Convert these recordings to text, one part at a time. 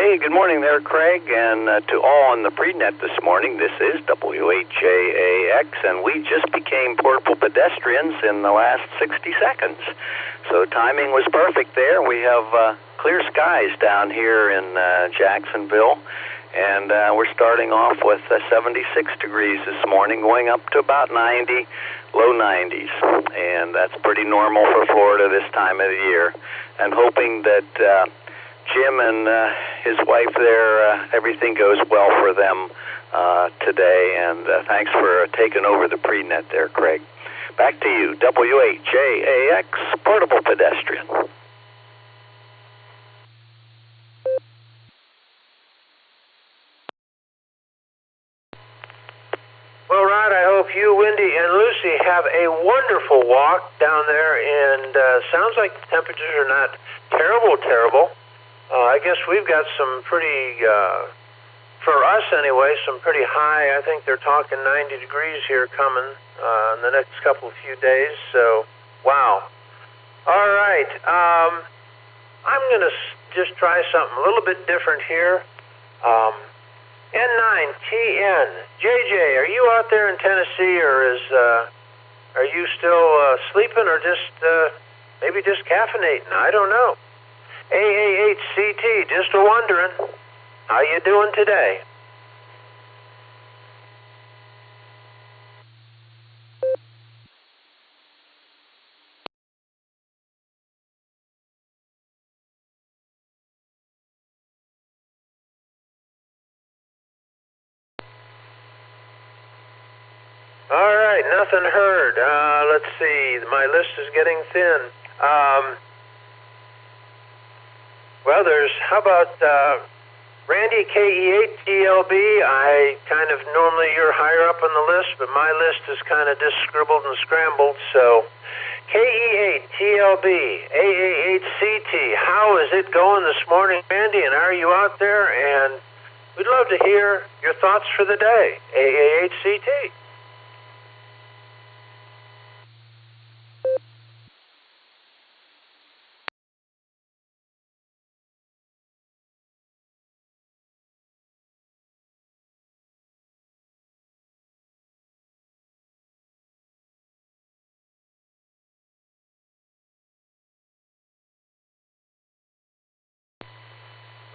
Hey, good morning there, Craig, and to all on the pre-net this morning. This is WHAAX, and we just became portable pedestrians in the last 60 seconds. So timing was perfect there. We have clear skies down here in Jacksonville, and we're starting off with 76 degrees this morning, going up to about 90, low 90s, and that's pretty normal for Florida this time of the year, and hoping that Jim and his wife there, everything goes well for them today, and thanks for taking over the pre-net there, Craig. Back to you, WHAAX, Portable Pedestrian. Well, Rod, I hope you, Wendy, and Lucy have a wonderful walk down there, and sounds like the temperatures are not terrible. I guess we've got some pretty, for us anyway, some pretty high. I think they're talking 90 degrees here coming in the next few days. So, wow. All right. I'm going to just try something a little bit different here. N9TN. JJ, are you out there in Tennessee, or are you still sleeping, or just maybe just caffeinating? I don't know. AAHCT, just wondering, how you doing today? All right, nothing heard. Let's see, my list is getting thin. Well, how about Randy, KE8TLB? I kind of, normally you're higher up on the list, but my list is kind of just scribbled and scrambled, so KE8TLB, AA8CT, how is it going this morning, Randy, and are you out there? And we'd love to hear your thoughts for the day, AA8CT.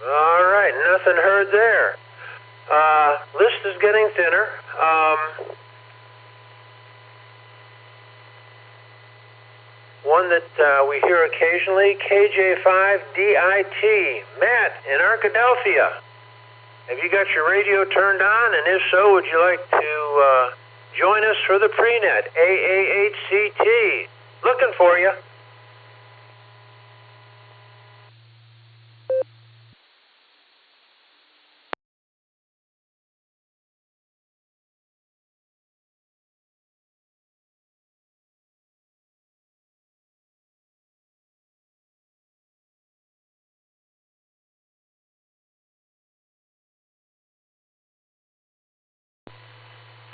All right, nothing heard there. List is getting thinner. One that we hear occasionally, KJ5DIT. Matt in Arkadelphia. Have you got your radio turned on? And if so, would you like to join us for the pre-net? AAHCT. Looking for you.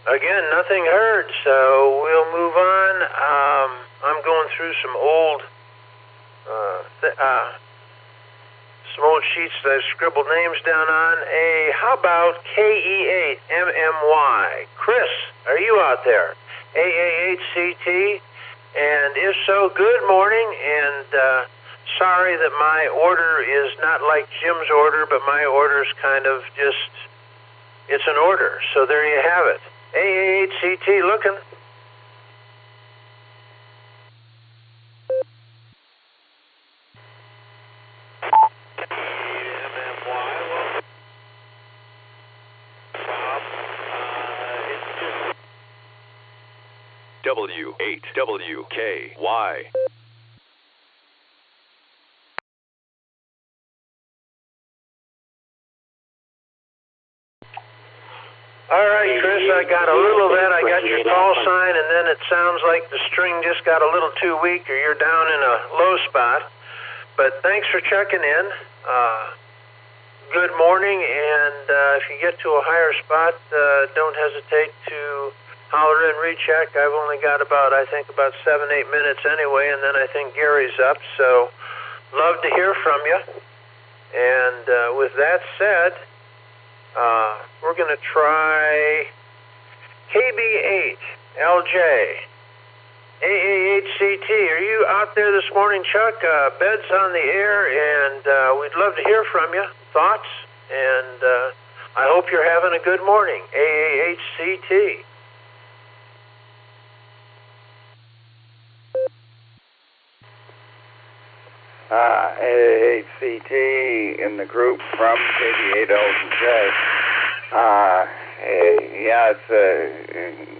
Again, nothing heard, so we'll move on. I'm going through some old sheets that I've scribbled names down on. How about KE8MMY? Chris, are you out there? AA8CT, and if so, good morning, and sorry that my order is not like Jim's order, but my order is kind of just, it's an order, so there you have it. AAHCT looking. W8WKY. All right, Chris, I got a little of that. I got your call sign, and then it sounds like the string just got a little too weak, or you're down in a low spot. But thanks for checking in. Good morning, and if you get to a higher spot, don't hesitate to holler in, recheck. I've only got about 7-8 minutes anyway, and then I think Gary's up, so love to hear from you. And with that said, we're going to try KB8LJ. AAHCT, are you out there this morning, Chuck? Bed's on the air, and we'd love to hear from you. Thoughts? And I hope you're having a good morning. AAHCT. AAHCT in the group from KB8LJ. Yeah, it's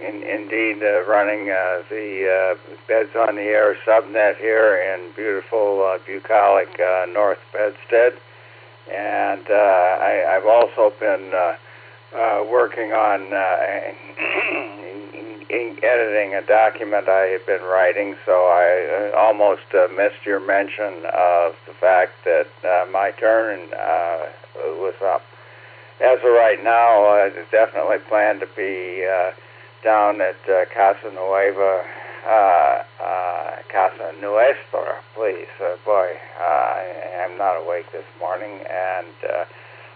indeed running the Beds on the Air subnet here in beautiful, bucolic North Bedstead. And I've also been working on editing a document I had been writing, so I almost missed your mention of the fact that my turn was up. As of right now, I definitely plan to be down at Casa Nuestra, please. Boy, I'm not awake this morning, and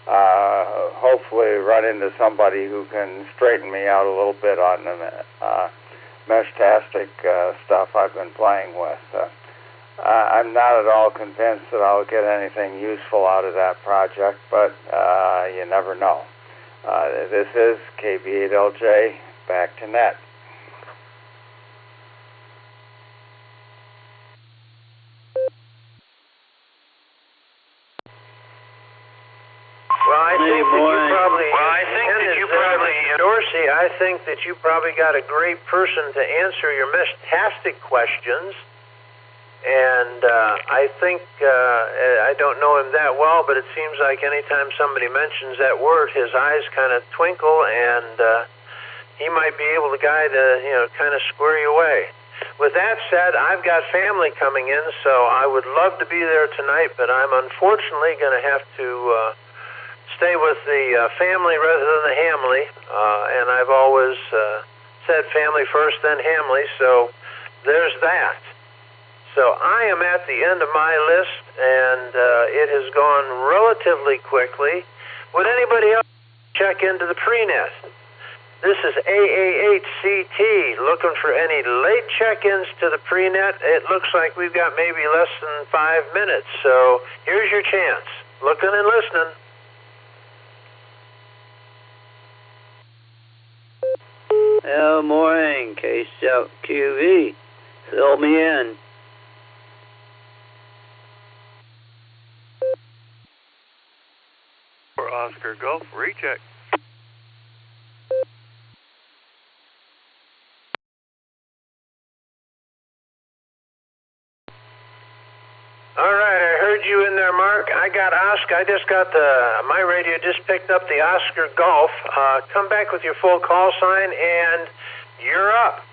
hopefully run into somebody who can straighten me out a little bit on the mesh-tastic stuff I've been playing with. I'm not at all convinced that I'll get anything useful out of that project, but you never know. This is KB8LJ, back to net. Dorsey, I think that you probably got a great person to answer your mesh-tastic questions. And I think, I don't know him that well, but it seems like anytime somebody mentions that word, his eyes kind of twinkle, and he might be able to guide, kind of square you away. With that said, I've got family coming in, so I would love to be there tonight, but I'm unfortunately going to have to stay with the family rather than the Hamley, and I've always said family first, then Hamley, so there's that. So I am at the end of my list, and it has gone relatively quickly. Would anybody else check into the prenet? This is AAHCT, looking for any late check-ins to the prenet. It looks like we've got maybe less than 5 minutes, so here's your chance. Looking and listening. Morning, K-Scout QV. Fill me in. For Oscar Golf, recheck. All right, I heard you in there, Mark. I got Oscar. I just got my radio just picked up the Oscar Golf. Come back with your full call sign, and you're up.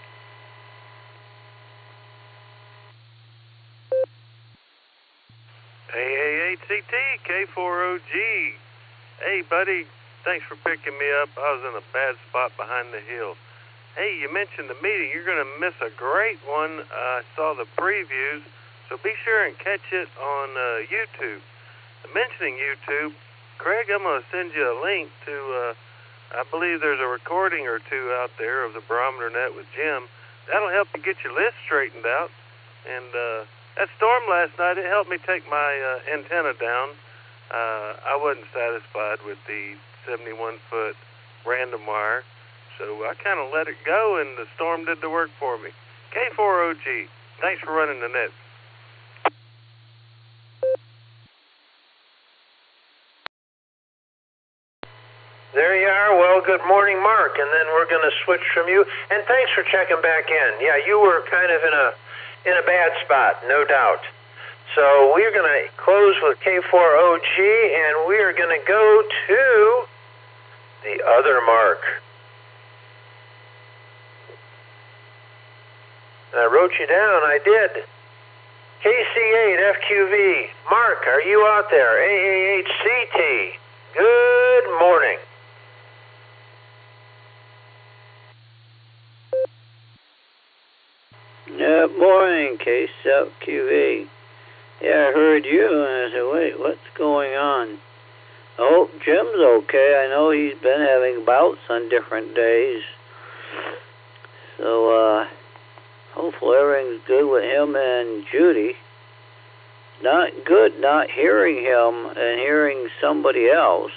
AAHCT, K4OG. Hey, buddy, thanks for picking me up. I was in a bad spot behind the hill. Hey, you mentioned the meeting. You're going to miss a great one. I saw the previews, so be sure and catch it on YouTube. Mentioning YouTube, Craig, I'm going to send you a link to, I believe there's a recording or two out there of the Barometer Net with Jim. That'll help you get your list straightened out. And that storm last night, it helped me take my antenna down. I wasn't satisfied with the 71-foot random wire, so I kind of let it go, and the storm did the work for me. K4OG, thanks for running the net. There you are. Well, good morning, Mark. And then we're going to switch from you. And thanks for checking back in. Yeah, you were kind of in a bad spot, no doubt. So we're going to close with K4OG, and we are going to go to the other Mark. And I wrote you down. I did. KC8FQV. Mark, are you out there? AAHCT. Good morning. Good morning, K-Scout QV. Yeah, I heard you, and I said, wait, what's going on? I hope Jim's okay. I know he's been having bouts on different days. So, hopefully everything's good with him and Judy. Not good not hearing him and hearing somebody else.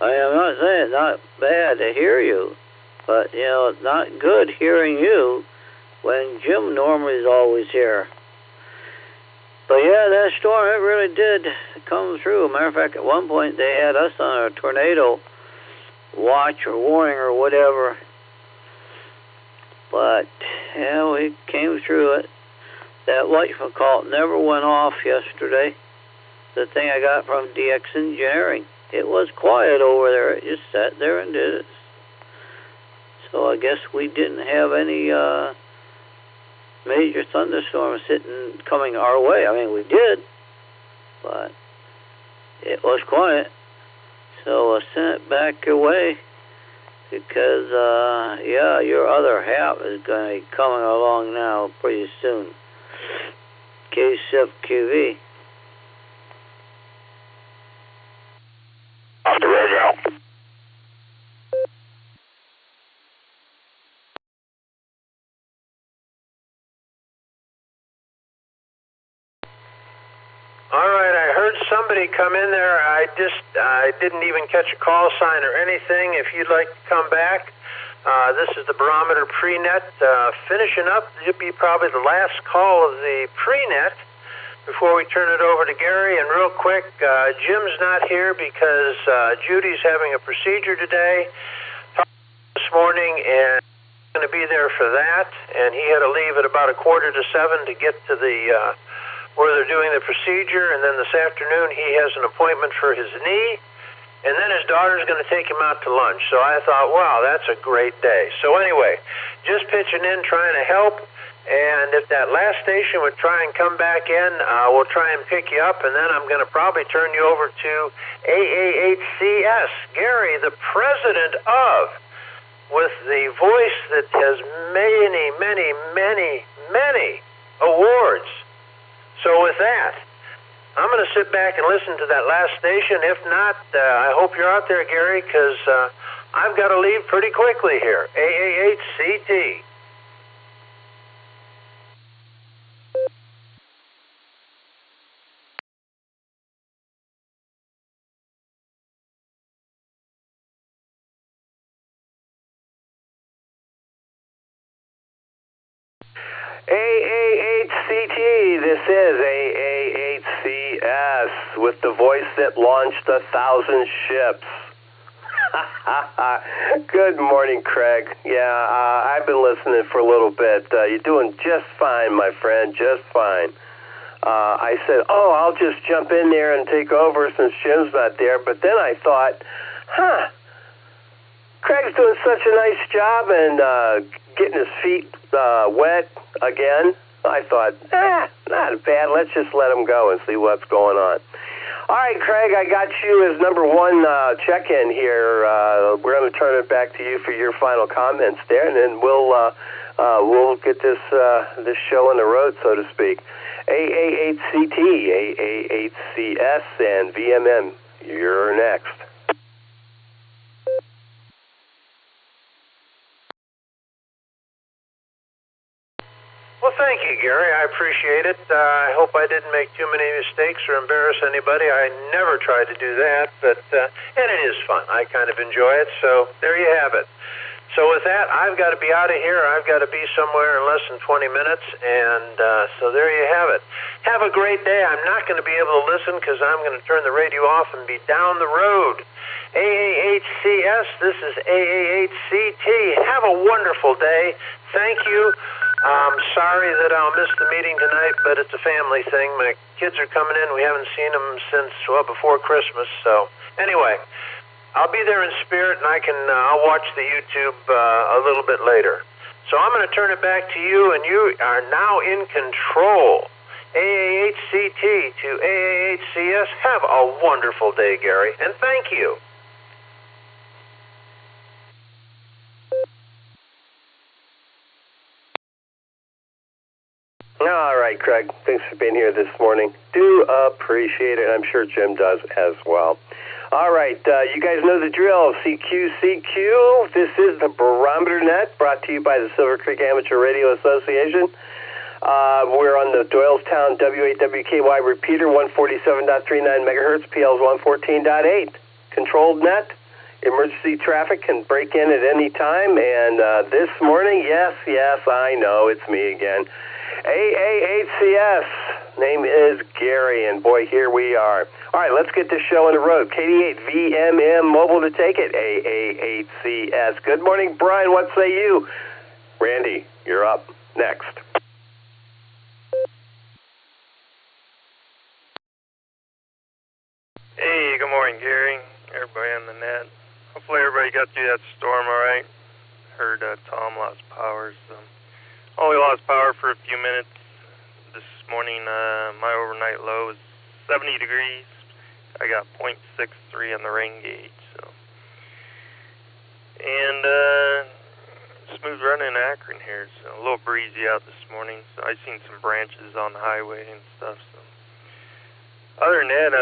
I'm not saying it's not bad to hear you, but, it's not good hearing you when Jim normally is always here. But yeah, that storm, it really did come through. Matter of fact, at one point they had us on a tornado watch or warning or whatever. But, we came through it. That whatchamacallit never went off yesterday. The thing I got from DX Engineering. It was quiet over there. It just sat there and did it. So I guess we didn't have any major thunderstorms coming our way. I mean, we did, but it was quiet. So I sent it back your way because, your other half is going to be coming along now pretty soon. K7QV. Off the radio. All right, I heard somebody come in there. I didn't even catch a call sign or anything. If you'd like to come back, this is the Barometer Pre-Net. Finishing up, it'll be probably the last call of the Pre-Net before we turn it over to Gary. And real quick, Jim's not here because Judy's having a procedure today. This morning, and he's going to be there for that. And he had to leave at about 6:45 to get to the where they're doing the procedure. And then this afternoon, he has an appointment for his knee. And then his daughter's going to take him out to lunch. So I thought, wow, that's a great day. So anyway, just pitching in, trying to help. And if that last station would try and come back in, we'll try and pick you up. And then I'm going to probably turn you over to AA8CS, Gary, the president of, with the voice that has many, many, many, many awards. So with that, I'm going to sit back and listen to that last station. If not, I hope you're out there, Gary, because I've got to leave pretty quickly here. AA8CT. AA8CT, this is AA8CS with the voice that launched 1,000 ships. Good morning, Craig. Yeah, I've been listening for a little bit. You're doing just fine, my friend, just fine. I said, I'll just jump in there and take over since Jim's not there. But then I thought, Craig's doing such a nice job and getting his feet wet again. I thought, not bad. Let's just let him go and see what's going on. All right, Craig, I got you as number one check-in here. We're going to turn it back to you for your final comments there, and then we'll get this show on the road, so to speak. AA8CT, AA8CS, and VMM, you're next. Well, thank you, Gary. I appreciate it. I hope I didn't make too many mistakes or embarrass anybody. I never try to do that, but and it is fun. I kind of enjoy it, so there you have it. So with that, I've got to be out of here. I've got to be somewhere in less than 20 minutes, and so there you have it. Have a great day. I'm not going to be able to listen because I'm going to turn the radio off and be down the road. AA8CS, this is AA8CT. Have a wonderful day. Thank you. I'm sorry that I'll miss the meeting tonight, but it's a family thing. My kids are coming in. We haven't seen them since, before Christmas. So anyway, I'll be there in spirit, and I'll watch the YouTube a little bit later. So I'm going to turn it back to you, and you are now in control. AA8CT to AA8CS. Have a wonderful day, Gary, and thank you. All All right, Craig. Thanks for being here this morning. Do appreciate it. I'm sure Jim does as well. All right, you guys know the drill. CQ. This is the Barometer Net, brought to you by the Silvercreek Amateur Radio Association. We're on the Doylestown W8WKY repeater, 147.39 megahertz, PL's 114.8. Controlled net. Emergency traffic can break in at any time. And this morning, yes, I know, it's me again. AA8CS. Name is Gary, and boy, here we are. All right, let's get this show on the road. KD8VMM mobile to take it. AA8CS. Good morning, Brian. What say you? Randy, you're up next. Hey, good morning, Gary. Everybody on the net. Hopefully everybody got through that storm all right. Heard Tom lost power, so only lost power for a few minutes. This morning, my overnight low is 70 degrees. I got 0.63 on the rain gauge, so. And smooth running in Akron here, so a little breezy out this morning. So I seen some branches on the highway and stuff. So other than that,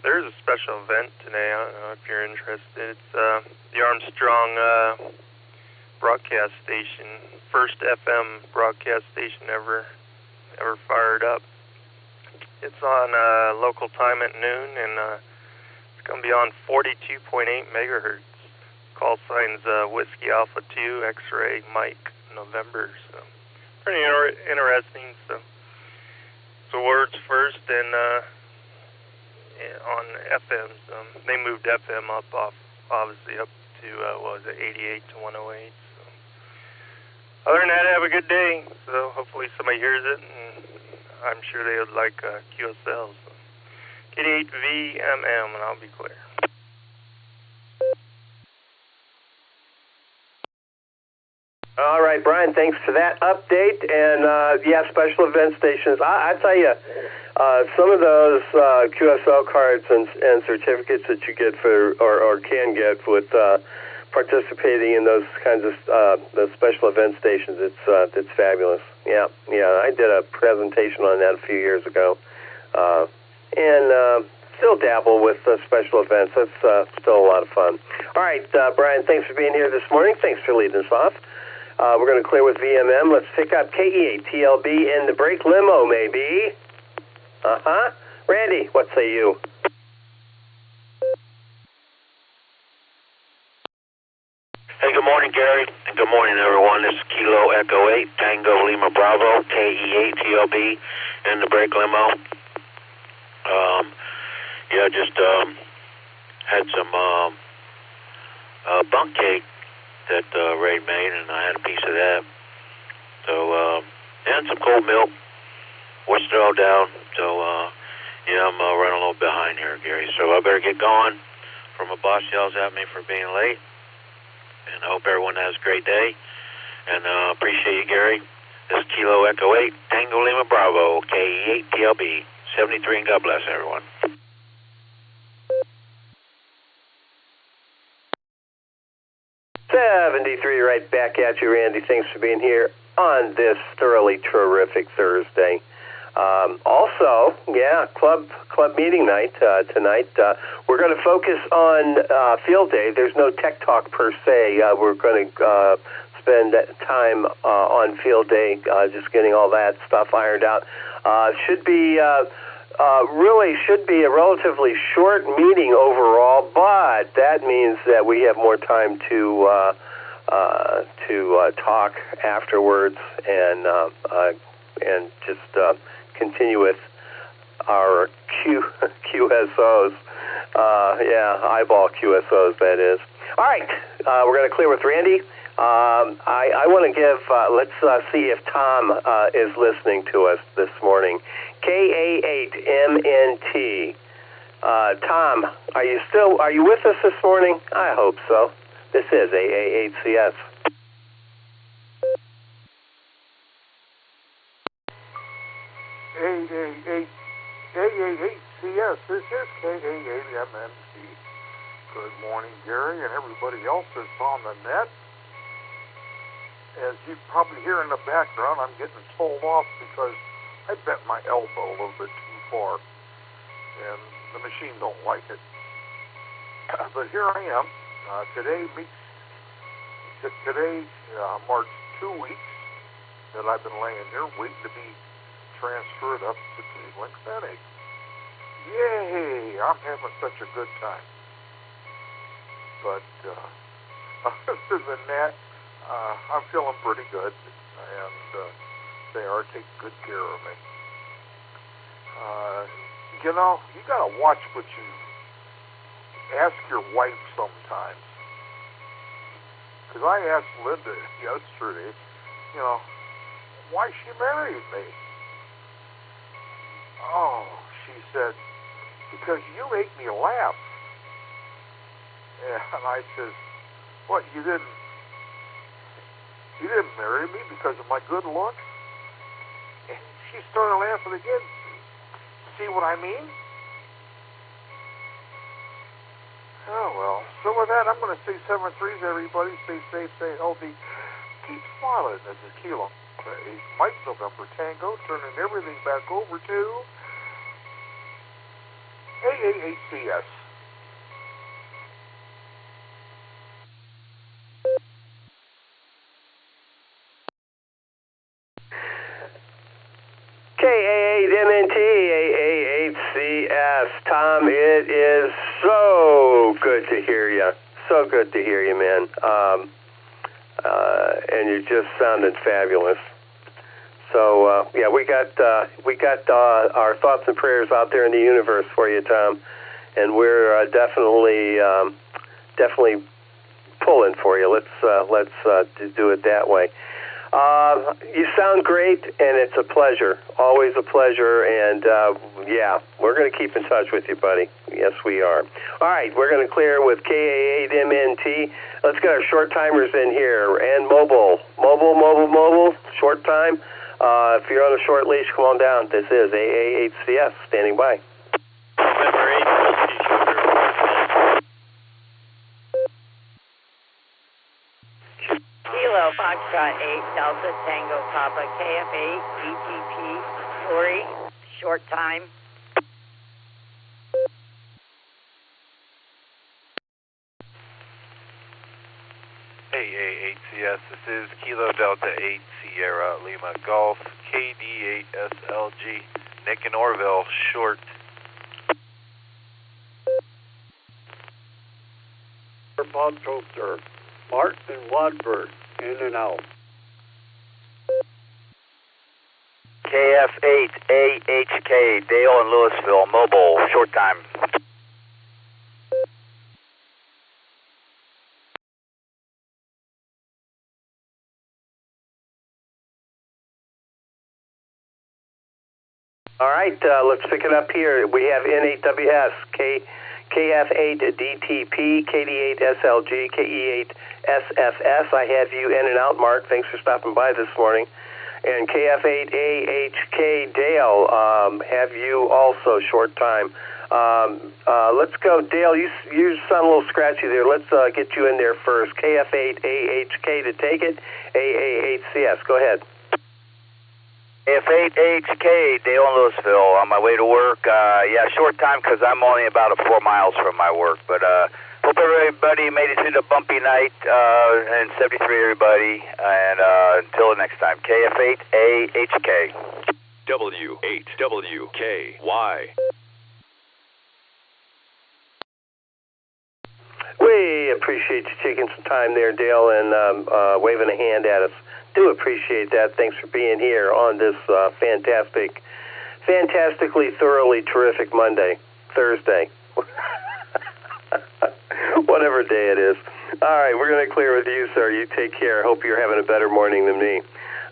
there's a special event today. I don't know if you're interested. It's the Armstrong broadcast station, first FM broadcast station ever fired up. It's on local time at noon, and it's going to be on 42.8 megahertz. Call signs Whiskey Alpha 2, X-Ray, Mike, November. So pretty interesting. So words first, and on FMs, they moved FM up obviously up to 88 to 108. So other than that, have a good day. So hopefully somebody hears it, and I'm sure they would like QSL. So KD8VMM, and I'll be clear. All right, Brian, thanks for that update. And, special event stations. I tell you, some of those QSL cards and certificates that you get for, or can get with participating in those kinds of those special event stations, it's fabulous. Yeah, I did a presentation on that a few years ago. And still dabble with special events. That's still a lot of fun. All right, Brian, thanks for being here this morning. Thanks for leading us off. We're going to clear with VMM. Let's pick up KE8TLB and the brake limo, maybe. Randy, what say you? Hey, good morning, Gary, and good morning, everyone. This is Kilo Echo 8, Tango Lima Bravo, KE8TLB, and the brake limo. Just had some bunk cake that Ray made, and I had a piece of that. So, and some cold milk. Washed it all down. So, I'm running a little behind here, Gary. So I better get going before my boss yells at me for being late. And I hope everyone has a great day. And appreciate you, Gary. This is Kilo Echo 8, Tango Lima Bravo, KE8TLB, 73, and God bless everyone. Right back at you, Randy. Thanks for being here on this thoroughly terrific Thursday. Also, club meeting night tonight. We're going to focus on field day. There's no tech talk per se. We're going to spend time on field day, just getting all that stuff ironed out. Should be a relatively short meeting overall, but that means that we have more time to talk afterwards and just continue with our QSOs. Eyeball QSOs, that is. All right, we're going to clear with Randy. I want to give, let's see if Tom is listening to us this morning. KA8MNT. Tom, are you with us this morning? I hope so. This is AA8CS. AA8CS, this is KA8MNT. Good morning, Gary, and everybody else that's on the net. As you probably hear in the background, I'm getting told off because I bent my elbow a little bit too far, and the machine don't like it. But here I am. Today marks 2 weeks that I've been laying here waiting to be transferred up to Cleveland Clinic. Yay! I'm having such a good time. But other than that, I'm feeling pretty good, and they are taking good care of me. You know, you gotta watch what you ask your wife sometimes. Because I asked Linda yesterday, you know, why she married me. Oh, she said, because you make me laugh. And I says, what, you didn't marry me because of my good looks? And she started laughing again. See what I mean? Oh, well. So with that, I'm going to say 7 threes, everybody. Stay safe, stay healthy. Keep smiling. This is Kilo 8 Mike November Tango, turning everything back over to AAHCS. K88MNT, AAHCS. Tom, it is so good to hear you. So good to hear you, man. And you just sounded fabulous. So yeah, we got our thoughts and prayers out there in the universe for you, Tom, and we're definitely pulling for you. Let's do it that way. You sound great, and it's a pleasure. Always a pleasure, and yeah, we're going to keep in touch with you, buddy. Yes, we are. All right, we're going to clear with KA8MNT. Let's get our short timers in here, and mobile, short time. If you're on a short leash, come on down. This is AAHCS, standing by. Kilo Foxtrot 8 Delta Tango Papa KF8 DTP Lori, short time. AAHCS, this is Kilo Delta 8 Sierra Lima Golf KD8 SLG Nick and Orville, short. Bob Toaster, Martin Wadford, in and out. KF8AHK, Dale and Louisville, mobile, short time. All right, let's pick it up here. We have N8WS, KF8DTP, KD8SLG, KE8SFS. I have you in and out, Mark. Thanks for stopping by this morning. And KF8AHK, Dale, have you also, short time. Let's go, Dale. You sound a little scratchy there. Let's get you in there first. KF8AHK to take it. AAHCS. Go ahead. KF8AHK, Dale and Louisville, on my way to work. Yeah, short time because I'm only about 4 miles from my work. But hope everybody made it through the bumpy night, and 73 everybody. And until the next time, KF8AHK. W8WKY. We appreciate you taking some time there, Dale, and waving a hand at us. Do appreciate that. Thanks for being here on this fantastically, thoroughly terrific Thursday. Whatever day it is. All right, we're going to clear with you, sir. You take care. Hope you're having a better morning than me.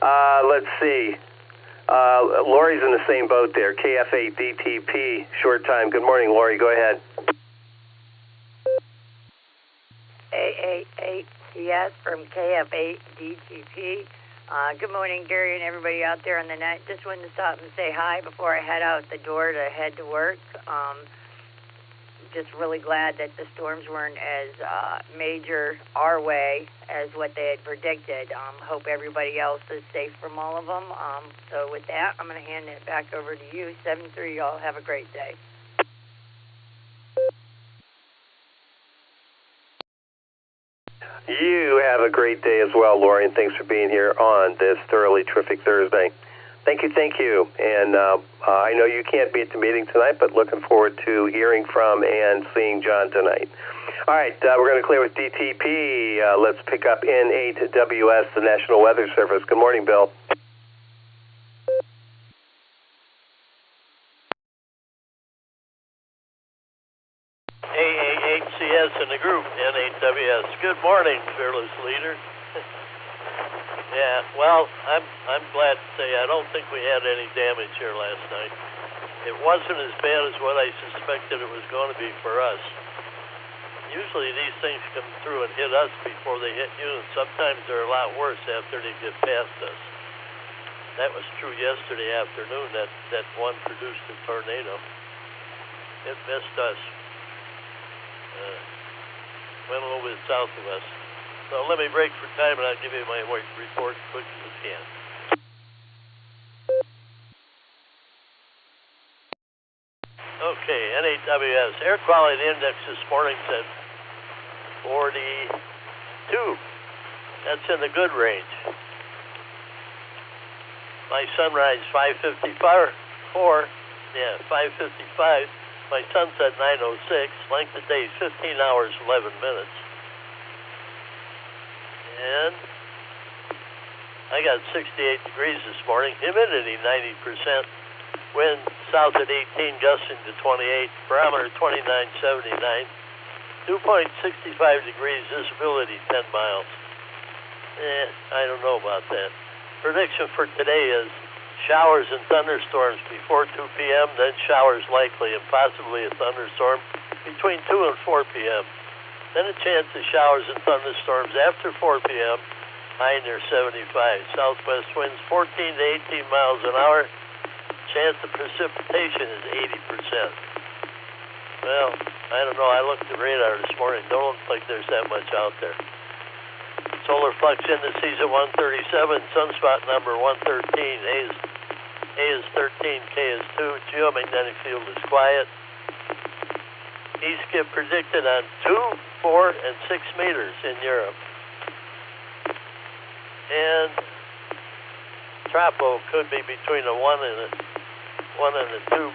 Let's see. Lori's in the same boat there. KF8DTP, short time. Good morning, Lori. Go ahead. AAHCS from KF8DTP. Good morning, Gary, and everybody out there on the net. Just wanted to stop and say hi before I head out the door to head to work. just really glad that the storms weren't as major our way as what they had predicted. Hope everybody else is safe from all of them. So with that, I'm going to hand it back over to you. 7-3, y'all have a great day. You have a great day as well, Lori, and thanks for being here on this thoroughly terrific Thursday. Thank you. And I know you can't be at the meeting tonight, but looking forward to hearing from and seeing John tonight. All right, we're going to clear with DTP. Let's pick up N8WS, the National Weather Service. Good morning, Bill. AAHCS in the group, N8WS. Good morning, fearless leader. Yeah, well, I'm glad to say I don't think we had any damage here last night. It wasn't as bad as what I suspected it was going to be for us. Usually these things come through and hit us before they hit you, and sometimes they're a lot worse after they get past us. That was true yesterday afternoon, that one produced a tornado. It missed us. Went a little bit south of us. So let me break for time and I'll give you my report as quick as I can. Okay, N8WS. Air quality index this morning said 42. That's in the good range. My sunrise 5:55. 5:55. My sunset 9:06. Length of day 15 hours 11 minutes. And I got 68 degrees this morning. Humidity 90%. Wind south at 18, gusting to 28. Barometer 2979. 2.65 degrees. Visibility 10 miles. I don't know about that. Prediction for today is showers and thunderstorms before 2 p.m., then showers likely and possibly a thunderstorm between 2 and 4 p.m. Then a chance of showers and thunderstorms after 4 p.m., high near 75. Southwest winds 14 to 18 miles an hour. Chance of precipitation is 80%. Well, I don't know. I looked at radar this morning. Don't look like there's that much out there. Solar flux indices at 137, sunspot number 113. A is 13, K is 2. Geomagnetic field is quiet. E-skip predicted on 2, 4, and 6 meters in Europe. And tropo could be between a 1 and a 2,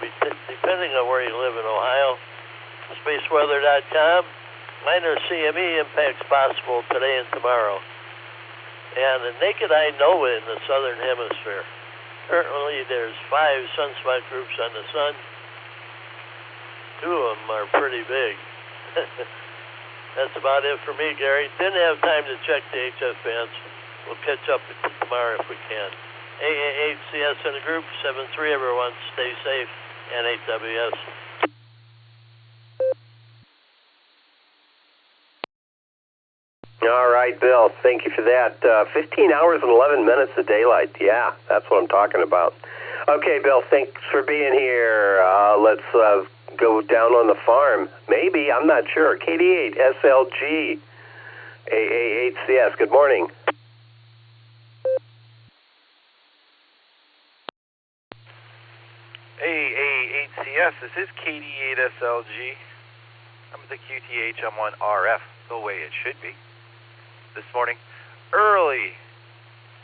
depending on where you live in Ohio. SpaceWeather.com. Minor CME impacts possible today and tomorrow. And a naked eye NOAA in the southern hemisphere. Currently there's 5 sunspot groups on the sun. 2 of them are pretty big. That's about it for me, Gary. Didn't have time to check the HF bands. We'll catch up with you tomorrow if we can. AAHCS in the group, 7-3 everyone. Stay safe. N8WS. All right, Bill, thank you for that. 15 hours and 11 minutes of daylight. Yeah, that's what I'm talking about. Okay, Bill, thanks for being here. Let's go down on the farm. Maybe, I'm not sure. KD8, SLG, AAHCS. Good morning. AAHCS, this is KD8SLG. I'm the QTH, I'm on RF, the way it should be. This morning, early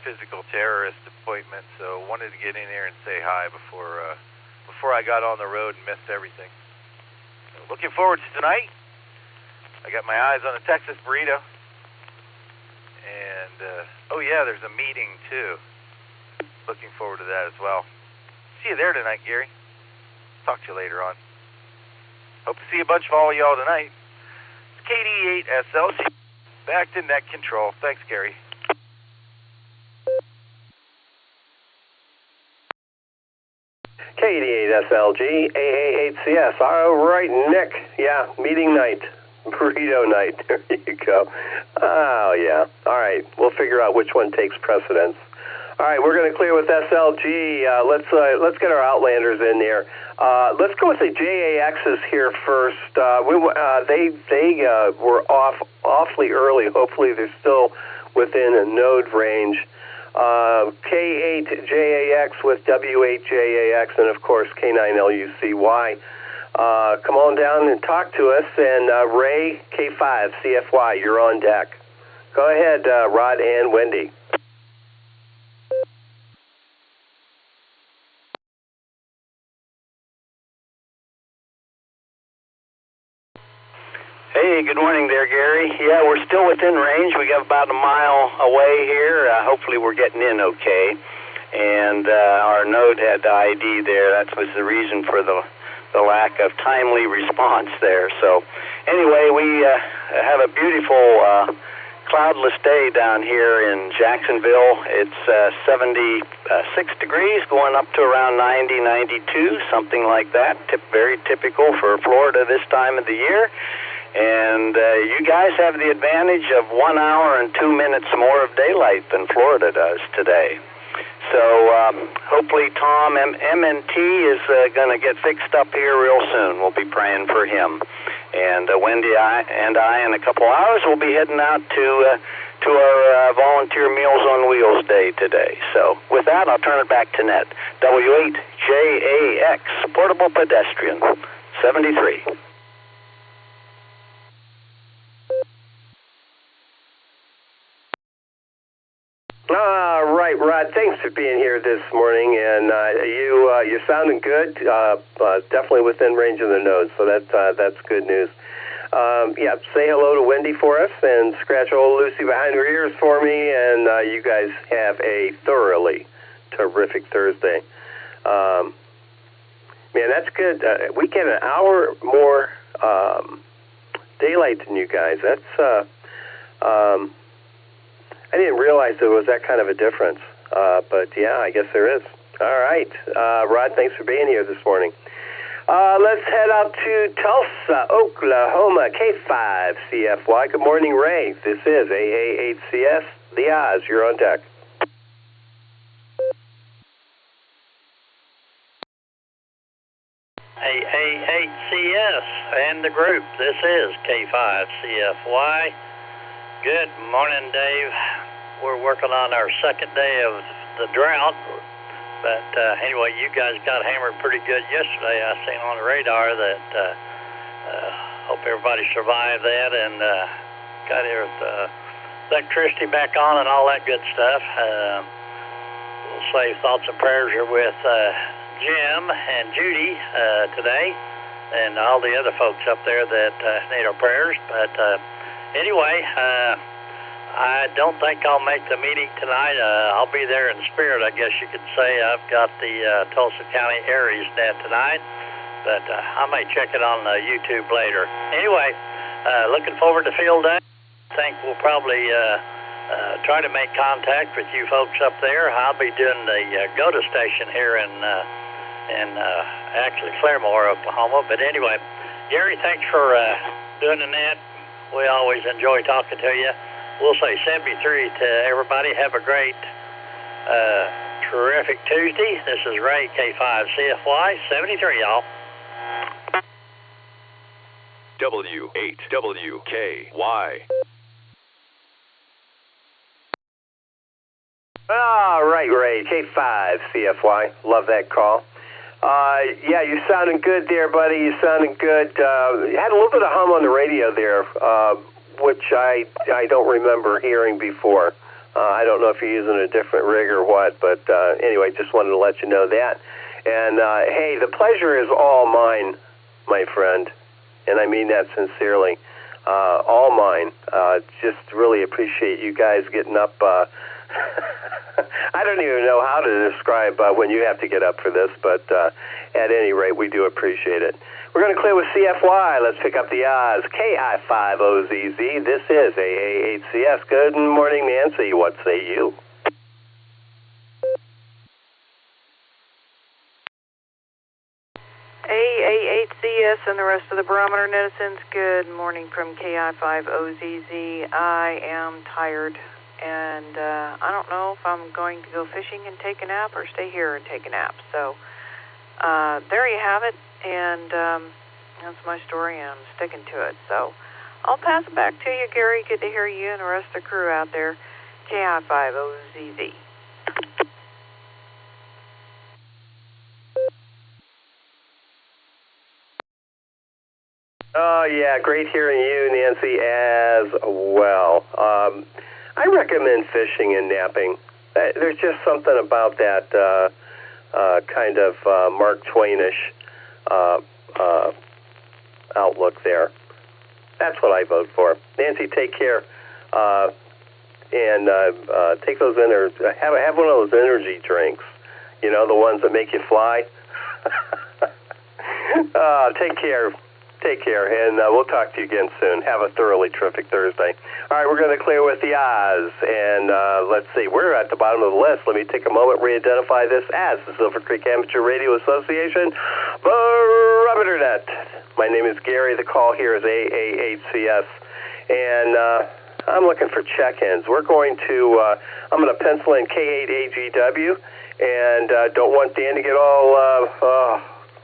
physical terrorist appointment, so wanted to get in here and say hi before I got on the road and missed everything. So looking forward to tonight. I got my eyes on a Texas burrito, and oh yeah, there's a meeting too. Looking forward to that as well. See you there tonight, Gary. Talk to you later on. Hope to see a bunch of all y'all tonight. It's KD8SLG. Back to net control. Thanks, Gary. KD8SLG, AAHCS. All right, Nick. Yeah, meeting night. Burrito night. There you go. Oh, yeah. All right. We'll figure out which one takes precedence. All right, we're going to clear with SLG. Let's get our Outlanders in there. Let's go with the JAXs here first. They were awfully early. Hopefully, they're still within a node range. K8JAX with W8JAX, and of course K9LUCY. Come on down and talk to us. And Ray, K5CFY, you're on deck. Go ahead, Rod and Wendy. Hey, good morning there, Gary. Yeah, we're still within range. We got about a mile away here. Hopefully we're getting in okay. And our node had the ID there. That was the reason for the lack of timely response there. So anyway, we have a beautiful cloudless day down here in Jacksonville. It's 76 degrees, going up to around 90, 92, something like that. Very typical for Florida this time of the year. And you guys have the advantage of 1 hour and 2 minutes more of daylight than Florida does today. So hopefully Tom MNT is going to get fixed up here real soon. We'll be praying for him. And Wendy and I in a couple hours will be heading out to our Volunteer Meals on Wheels Day today. So with that, I'll turn it back to Ned. W8JAX, Portable Pedestrian, 73. All right, Rod, thanks for being here this morning, and you're sounding good, definitely within range of the node, so that's good news. Yeah, say hello to Wendy for us, and scratch old Lucy behind her ears for me, and you guys have a thoroughly terrific Thursday. Man, that's good. We get an hour more daylight than you guys. That's I didn't realize there was that kind of a difference, but yeah, I guess there is. All right, Rod, thanks for being here this morning. Let's head out to Tulsa, Oklahoma, K5CFY. Good morning, Ray. This is AA8CS, the Oz. You're on deck. AA8CS and the group. This is K5CFY. Good morning, Dave. We're working on our second day of the drought, but anyway, you guys got hammered pretty good yesterday. I seen on the radar that hope everybody survived that and got your electricity back on and all that good stuff. We'll say thoughts and prayers are with Jim and Judy today and all the other folks up there that need our prayers, but anyway, I don't think I'll make the meeting tonight. I'll be there in spirit, I guess you could say. I've got the Tulsa County Aries Net tonight, but I may check it on YouTube later. Anyway, looking forward to field day. I think we'll probably try to make contact with you folks up there. I'll be doing the GOTA station here in actually Claremore, Oklahoma. But anyway, Gary, thanks for doing the net. We always enjoy talking to you. We'll say 73 to everybody. Have a great, terrific Tuesday. This is Ray, K5CFY, 73, y'all. W8WKY. All right, Ray, K5CFY. Love that call. Yeah, you're sounding good there, buddy. You're sounding good. You had a little bit of hum on the radio there, which I don't remember hearing before. I don't know if you're using a different rig or what, but anyway, just wanted to let you know that. And, hey, the pleasure is all mine, my friend, and I mean that sincerely. All mine. Just really appreciate you guys getting up. I don't even know how to describe when you have to get up for this, but at any rate, we do appreciate it. We're going to clear with CFY. Let's pick up the odds. KI5OZZ. This is AA8CS. Good morning, Nancy. What say you? AA8CS and the rest of the Barometer Netizens. Good morning from KI5OZZ. I am tired. and I don't know if I'm going to go fishing and take a nap or stay here and take a nap. So there you have it, and that's my story, and I'm sticking to it. So I'll pass it back to you, Gary. Good to hear you and the rest of the crew out there. KI5OZZ. Oh, yeah, great hearing you, Nancy, as well. I recommend fishing and napping. There's just something about that kind of Mark Twainish outlook there. That's what I vote for. Nancy, take care. And take those have one of those energy drinks, you know, the ones that make you fly. Take care. Take care, and we'll talk to you again soon. Have a thoroughly terrific Thursday. All right, we're going to clear with the Oz, and let's see, we're at the bottom of the list. Let me take a moment, re-identify this as the Silvercreek Amateur Radio Association, Barometer Net. My name is Gary. The call here is AA8CS, and I'm looking for check-ins. We're going to, I'm going to pencil in K8AGW, and don't want Dan to get all,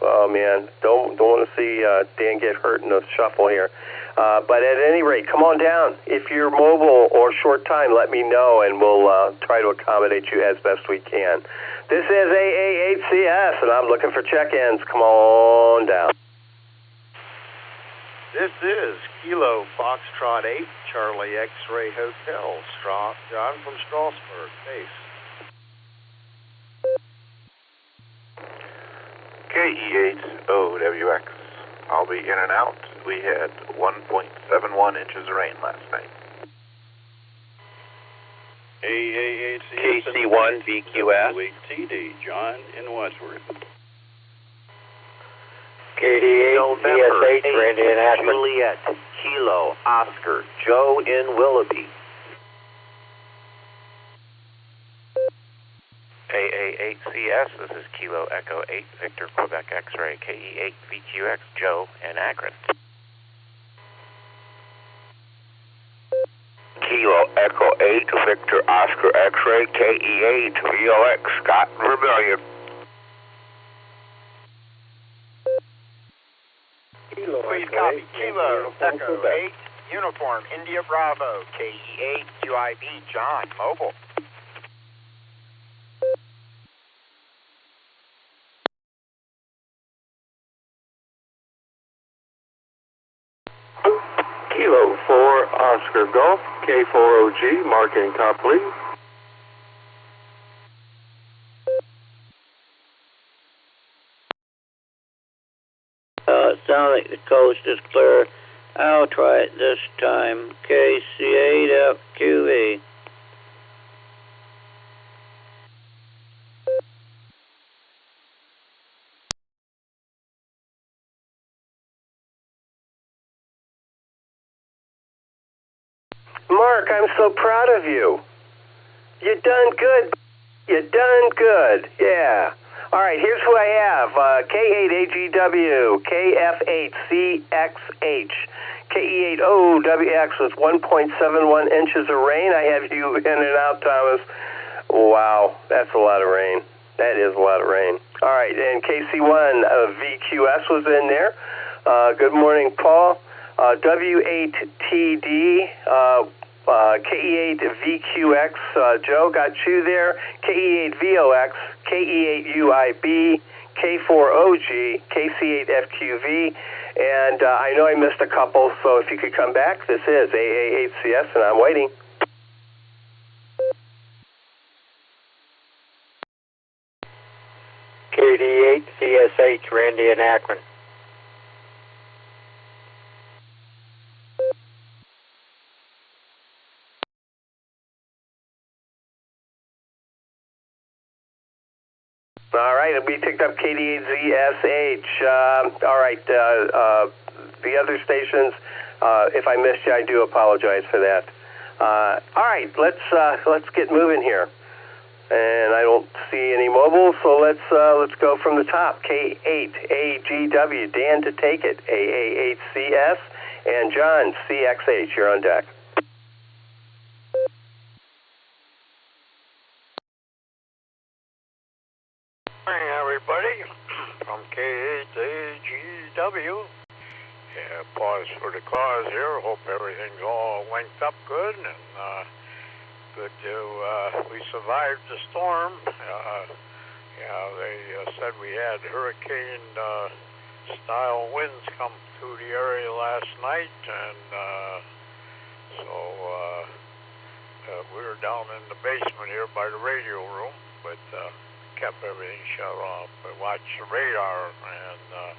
oh, man, don't want to see Dan get hurt in the shuffle here. But at any rate, come on down. If you're mobile or short time, let me know, and we'll try to accommodate you as best we can. This is AA8CS, and I'm looking for check-ins. Come on down. This is Kilo Foxtrot 8, Charlie X-Ray Hotel, John from Strasbourg, base. KE8OWX. I'll be in and out. We had 1.71 inches of rain last night. KC1VQS. TD, John in Wadsworth. KD8CSH, Randy in Akron. Juliet, Kilo, Oscar, Joe in Willoughby. AA8CS, this is Kilo Echo 8, Victor Quebec X-Ray, KE8VQX, Joe in Akron. Kilo Echo 8, Victor Oscar X-Ray, KE8VOX, Scott Vermillion. Please copy. Kilo Echo 8, Uniform India Bravo, KE8QIB, John, mobile. Kilo 4 Oscar Golf, K4OG, Mark and Copley. It sounds like the coast is clear. I'll try it this time. KC8FQV. Mark, I'm so proud of you. You done good. You done good. Yeah. All right, here's who I have. K8AGW, KF8CXH, KE8OWX with 1.71 inches of rain. I have you in and out, Thomas. Wow, that's a lot of rain. That is a lot of rain. All right, and KC1VQS was in there. Good morning, Paul. W8TD, KE8VQX, Joe, got you there. KE8VOX, KE8UIB, K4OG, KC8FQV, and I know I missed a couple, so if you could come back, this is AA8CS, and I'm waiting. KD8CSH, Randy in Akron. All right, we picked up KD8ZSH. All right, the other stations, if I missed you, I do apologize for that. All right, let's get moving here. And I don't see any mobile, so let's go from the top. K8AGW, Dan to take it. AA8CS, and John CXH, you're on deck. from K8AGW. Yeah, pause for the cause here. Hope everything's all linked up good, and good to we survived the storm. They said we had hurricane-style winds come through the area last night, and so we were down in the basement here by the radio room, but kept everything shut off. But watched the radar, and the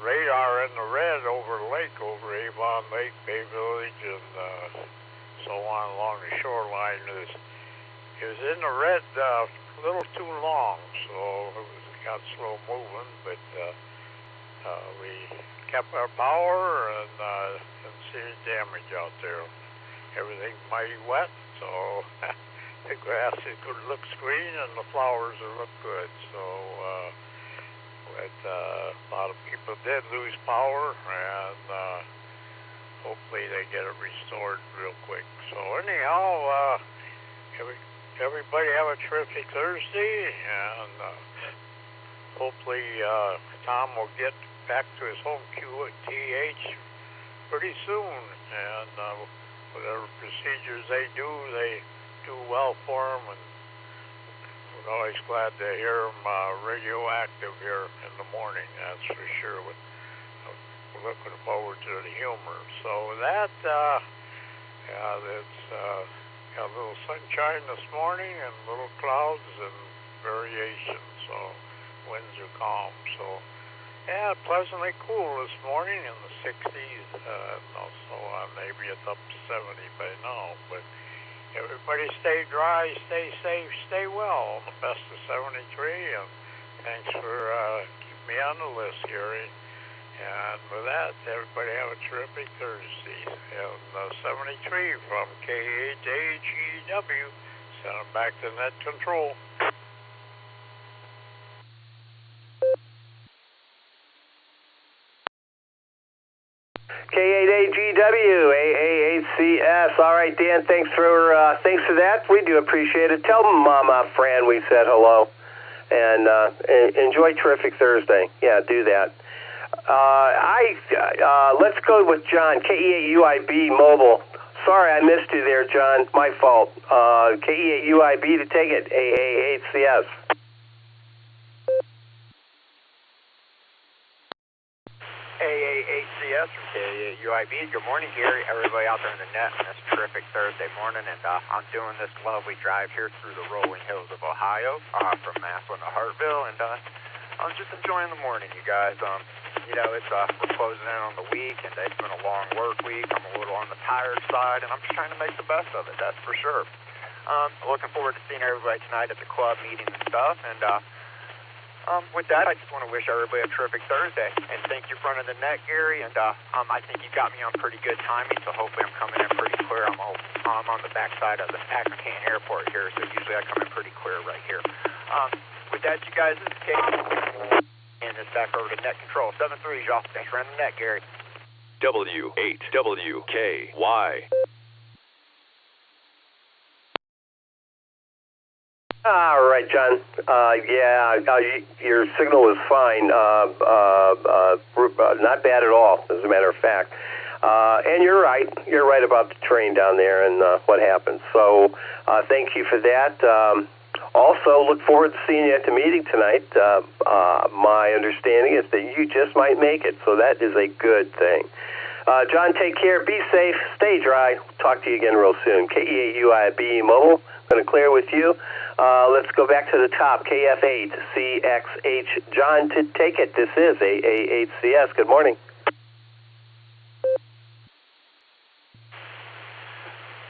radar in the red over the lake, over Avon Lake, Bay Village, and so on along the shoreline. It was in the red a little too long, so it got slow moving, but we kept our power and didn't see any damage out there. Everything mighty wet, so the grass looks green and the flowers look good. So, but a lot of people did lose power, and hopefully they get it restored real quick. So anyhow, everybody have a terrific Thursday, and hopefully Tom will get back to his home QTH pretty soon, and whatever procedures they do well for him, and we're always glad to hear him radioactive here in the morning, that's for sure. We're looking forward to the humor. So that, it's got a little sunshine this morning and little clouds and variation, so winds are calm. So, yeah, pleasantly cool this morning in the 60s, and so maybe it's up to 70 by now, but everybody stay dry, stay safe, stay well. The best of 73, and thanks for keeping me on the list, Gary. And with that, everybody have a terrific Thursday. And 73 from K8AGW, send them back to net control. K8AGW, AA8CS. All right, Dan, thanks for that. We do appreciate it. Tell Mama Fran we said hello, and enjoy terrific Thursday. Yeah, do that. Let's go with John, KE8UIB Mobile. Sorry I missed you there, John. My fault. KE8UIB to take it, AA8CS. AA8CS from KE8UIB. Good morning, Gary. Everybody out there in the net on this terrific Thursday morning, and I'm doing this lovely drive here through the rolling hills of Ohio, from Massillon to Hartville, and I'm just enjoying the morning, you guys. We're closing in on the week, and it's been a long work week. I'm a little on the tired side, and I'm just trying to make the best of it, that's for sure. Looking forward to seeing everybody tonight at the club meeting and stuff, and with that, I just want to wish everybody a terrific Thursday, and thank you for running the net, Gary, and I think you got me on pretty good timing, so hopefully I'm coming in pretty clear. I'm on the backside of the Paxcan Airport here, so usually I come in pretty clear right here. With that, you guys, this is Kate. And it's back over to net control. 7-3, y'all. Thanks for running the net, Gary. W8WKY. All right, John. Your signal is fine. Not bad at all, as a matter of fact. And you're right. You're right about the train down there and what happened. So thank you for that. Also, look forward to seeing you at the meeting tonight. My understanding is that you just might make it, so that is a good thing. John, take care. Be safe. Stay dry. Talk to you again real soon. KE8UIB Mobile. Going to clear with you. Let's go back to the top. KF8CXH. John, to take it. This is AA8CS. Good morning.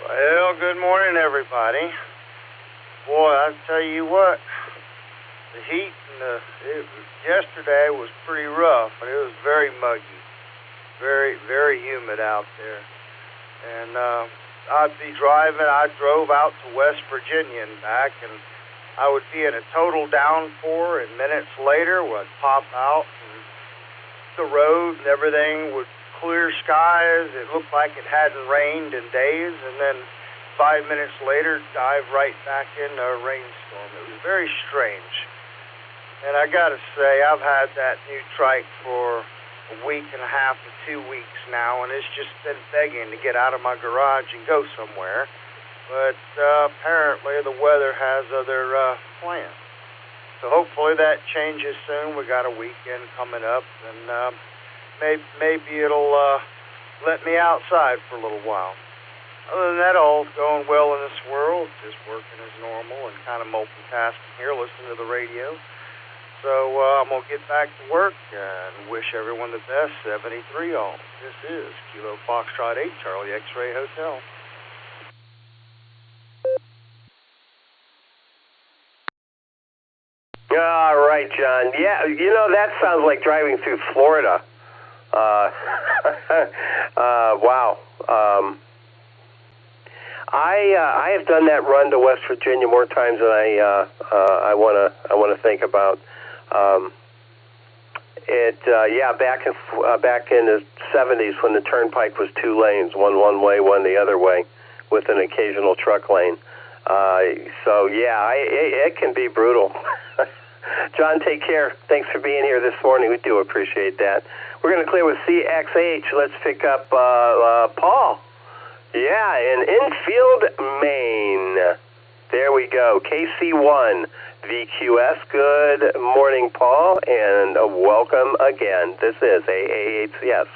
Well, good morning, everybody. Boy, I tell you what, the heat and yesterday was pretty rough, and it was very muggy, very, very humid out there. And I'd be driving. I drove out to West Virginia and back, and I would be in a total downpour, and minutes later would pop out, and the road and everything would clear skies. It looked like it hadn't rained in days, and then 5 minutes later, dive right back into a rainstorm. It was very strange. And I got to say, I've had that new trike for a week and a half to 2 weeks now, and it's just been begging to get out of my garage and go somewhere. But apparently the weather has other plans. So hopefully that changes soon. We got a weekend coming up, and maybe it'll let me outside for a little while. Other than that, all's going well in this world. Just working as normal and kind of multitasking here, listening to the radio. So I'm going to get back to work and wish everyone the best. 73 all. This is Kilo Foxtrot 8, Charlie X-Ray Hotel. All right, John. Yeah, you know, that sounds like driving through Florida. Wow. I have done that run to West Virginia more times than I want to think about. Back in the 70s when the turnpike was 2 lanes, one way, one the other way, with an occasional truck lane. It can be brutal. John, take care. Thanks for being here this morning. We do appreciate that. We're going to clear with CXH. Let's pick up Paul. Yeah, in Enfield, Maine. There we go. KC1 VQS. Good morning, Paul, and welcome again. This is AAHCS.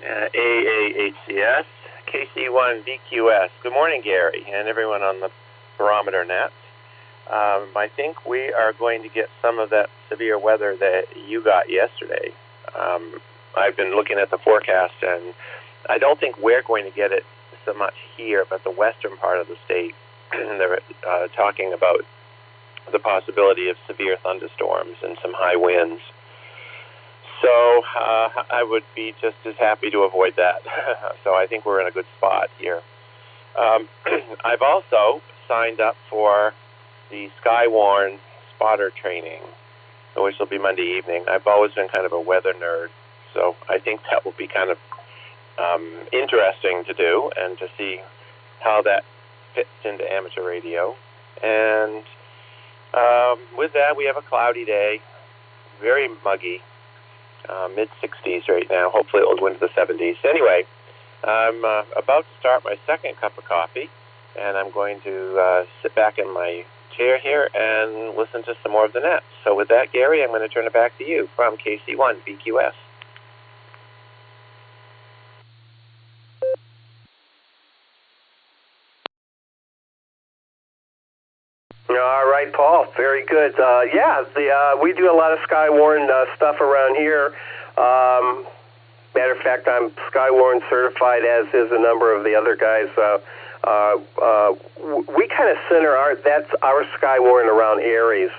AAHCS, KC1 VQS. Good morning, Gary, and everyone on the Barometer Net. I think we are going to get some of that severe weather that you got yesterday. I've been looking at the forecast, and I don't think we're going to get it so much here, but the western part of the state, they're talking about the possibility of severe thunderstorms and some high winds. So I would be just as happy to avoid that. So I think we're in a good spot here. I've also signed up for the Skywarn spotter training, which will be Monday evening. I've always been kind of a weather nerd, so I think that will be kind of interesting to do and to see how that fits into amateur radio. And with that, we have a cloudy day, very muggy, mid-60s right now. Hopefully it will go into the 70s. Anyway, I'm about to start my second cup of coffee, and I'm going to sit back in my chair here and listen to some more of the net. So with that, Gary, I'm going to turn it back to you from KC1 VQS. All right, Paul. Very good. We do a lot of Skywarn stuff around here. Matter of fact, I'm Skywarn certified, as is a number of the other guys. We kind of center that's our Skywarn around Aries,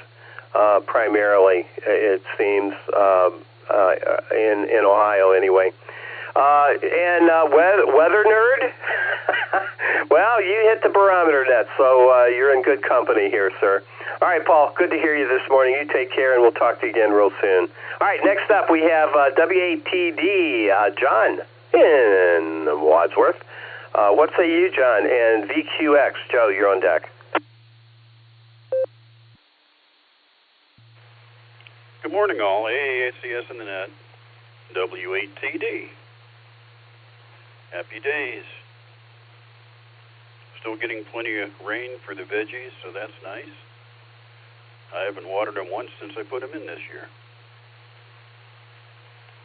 primarily, it seems, in Ohio anyway. Weather nerd? Well, you hit the Barometer Net, so you're in good company here, sir. All right, Paul, good to hear you this morning. You take care, and we'll talk to you again real soon. All right, next up we have WATD, John in Wadsworth. What say you, John? And VQX, Joe, you're on deck. Good morning, all. AAHCS in the net. WATD. Happy days. Still getting plenty of rain for the veggies, so that's nice. I haven't watered them once since I put them in this year.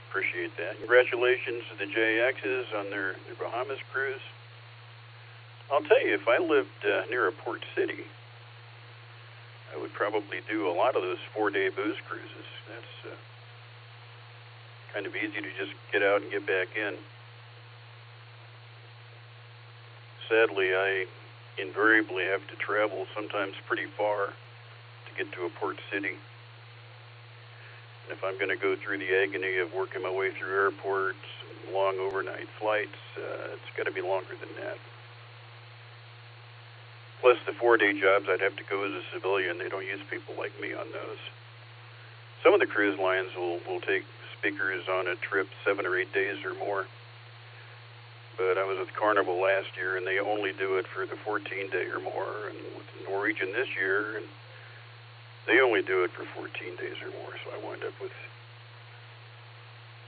Appreciate that. Congratulations to the JXs on their Bahamas cruise. I'll tell you, if I lived near a port city, I would probably do a lot of those 4-day booze cruises. That's kind of easy to just get out and get back in. Sadly, I invariably have to travel, sometimes pretty far, to get to a port city. And if I'm going to go through the agony of working my way through airports, long overnight flights, it's got to be longer than that. Plus the 4-day jobs, I'd have to go as a civilian. They don't use people like me on those. Some of the cruise lines will take speakers on a trip 7 or 8 days or more. but I was at the Carnival last year, and they only do it for the 14-day or more, and with the Norwegian this year, and they only do it for 14 days or more, so I wind up with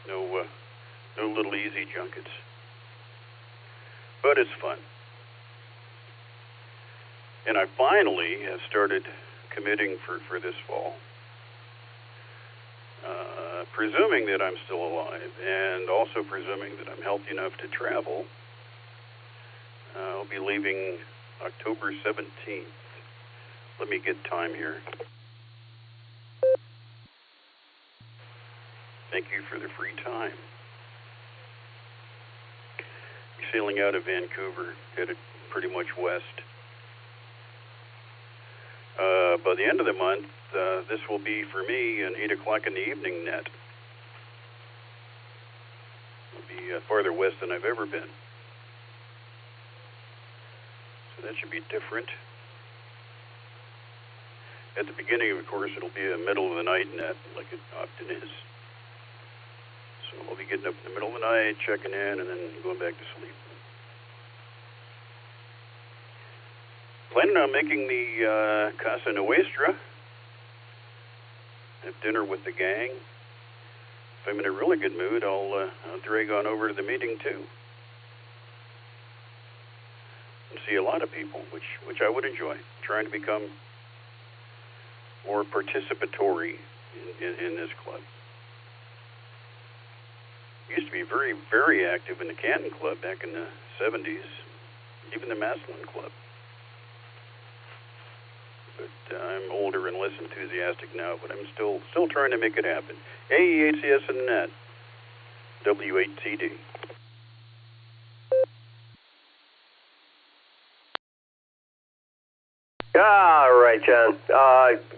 no little easy junkets. But it's fun. And I finally have started committing for this fall. Presuming that I'm still alive, and also presuming that I'm healthy enough to travel, I'll be leaving October 17th. Let me get time here. Thank you for the free time. Sailing out of Vancouver, headed pretty much west. By the end of the month, this will be for me an 8 o'clock in the evening net. It'll be farther west than I've ever been. So that should be different. At the beginning, of course, it'll be a middle of the night net, like it often is. So I'll be getting up in the middle of the night, checking in, and then going back to sleep. Planning on making the Casa Nuestra. Have dinner with the gang. If I'm in a really good mood, I'll drag on over to the meeting too. And see a lot of people, which I would enjoy. Trying to become more participatory in this club. Used to be very, very active in the Canton Club back in the 70s, even the Maslin Club. But I'm older and less enthusiastic now, but I'm still trying to make it happen. AEHCS and Net, W8TD. All right, John.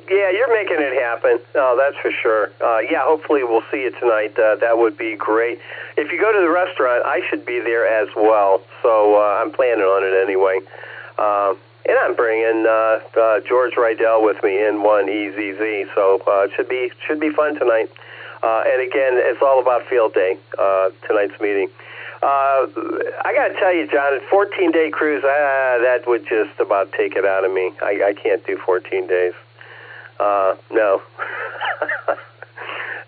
Yeah, you're making it happen. That's for sure. Yeah, hopefully we'll see you tonight. That would be great. If you go to the restaurant, I should be there as well, so I'm planning on it anyway. And I'm bringing George Rydell with me in N1EZZ, so it should be fun tonight. And again, it's all about field day, tonight's meeting. I got to tell you, John, a 14-day cruise, that would just about take it out of me. I can't do 14 days. No.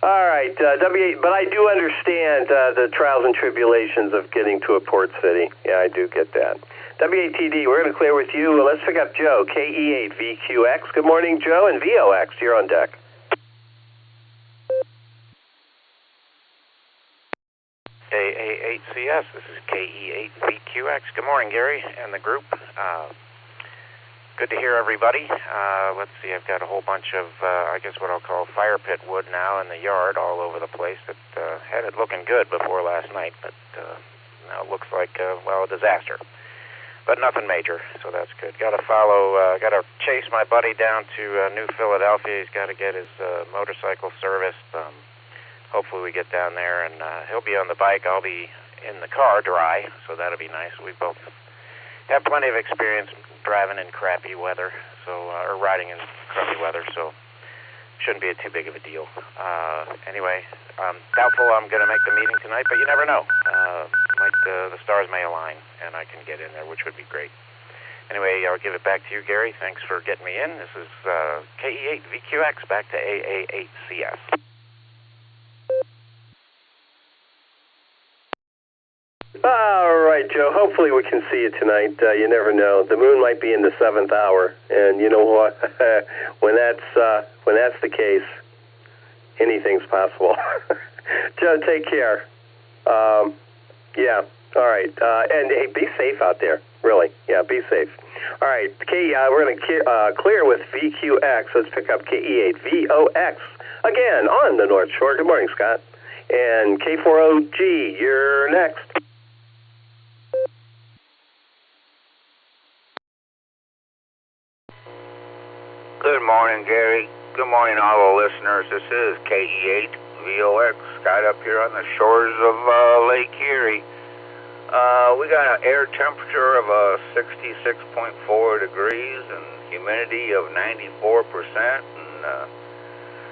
All right, W8, but I do understand the trials and tribulations of getting to a port city. Yeah, I do get that. W8TD, we're going to clear with you. Let's pick up Joe, KE8VQX. Good morning, Joe, and VOX, you're on deck. AA8CS, this is KE8VQX. Good morning, Gary and the group. Good to hear everybody. Let's see, I've got a whole bunch of, I guess what I'll call fire pit wood now in the yard all over the place that had it looking good before last night, but now it looks like, well, a disaster. But nothing major, so that's good. Got to chase my buddy down to New Philadelphia. He's got to get his motorcycle serviced. Hopefully we get down there, and he'll be on the bike. I'll be in the car dry, so that'll be nice. We both have plenty of experience driving in crappy weather, or riding in crappy weather, so shouldn't be too big of a deal. Anyway, doubtful I'm going to make the meeting tonight, but you never know. The stars may align, and I can get in there, which would be great. Anyway, I'll give it back to you, Gary. Thanks for getting me in. This is KE8VQX, back to AA8CS. All right, Joe. Hopefully we can see you tonight. You never know. The moon might be in the 7th hour, and you know what? when that's the case, anything's possible. Joe, take care. Yeah. All right. And hey, be safe out there. Really. Yeah. Be safe. All right. We're going to clear with VQX. Let's pick up KE8VOX again on the North Shore. Good morning, Scott. And K40G, you're next. Good morning, Gary. Good morning, all the listeners. This is KE8VOX, Scott up here on the shores of Lake Erie. We got an air temperature of 66.4 degrees and humidity of 94%.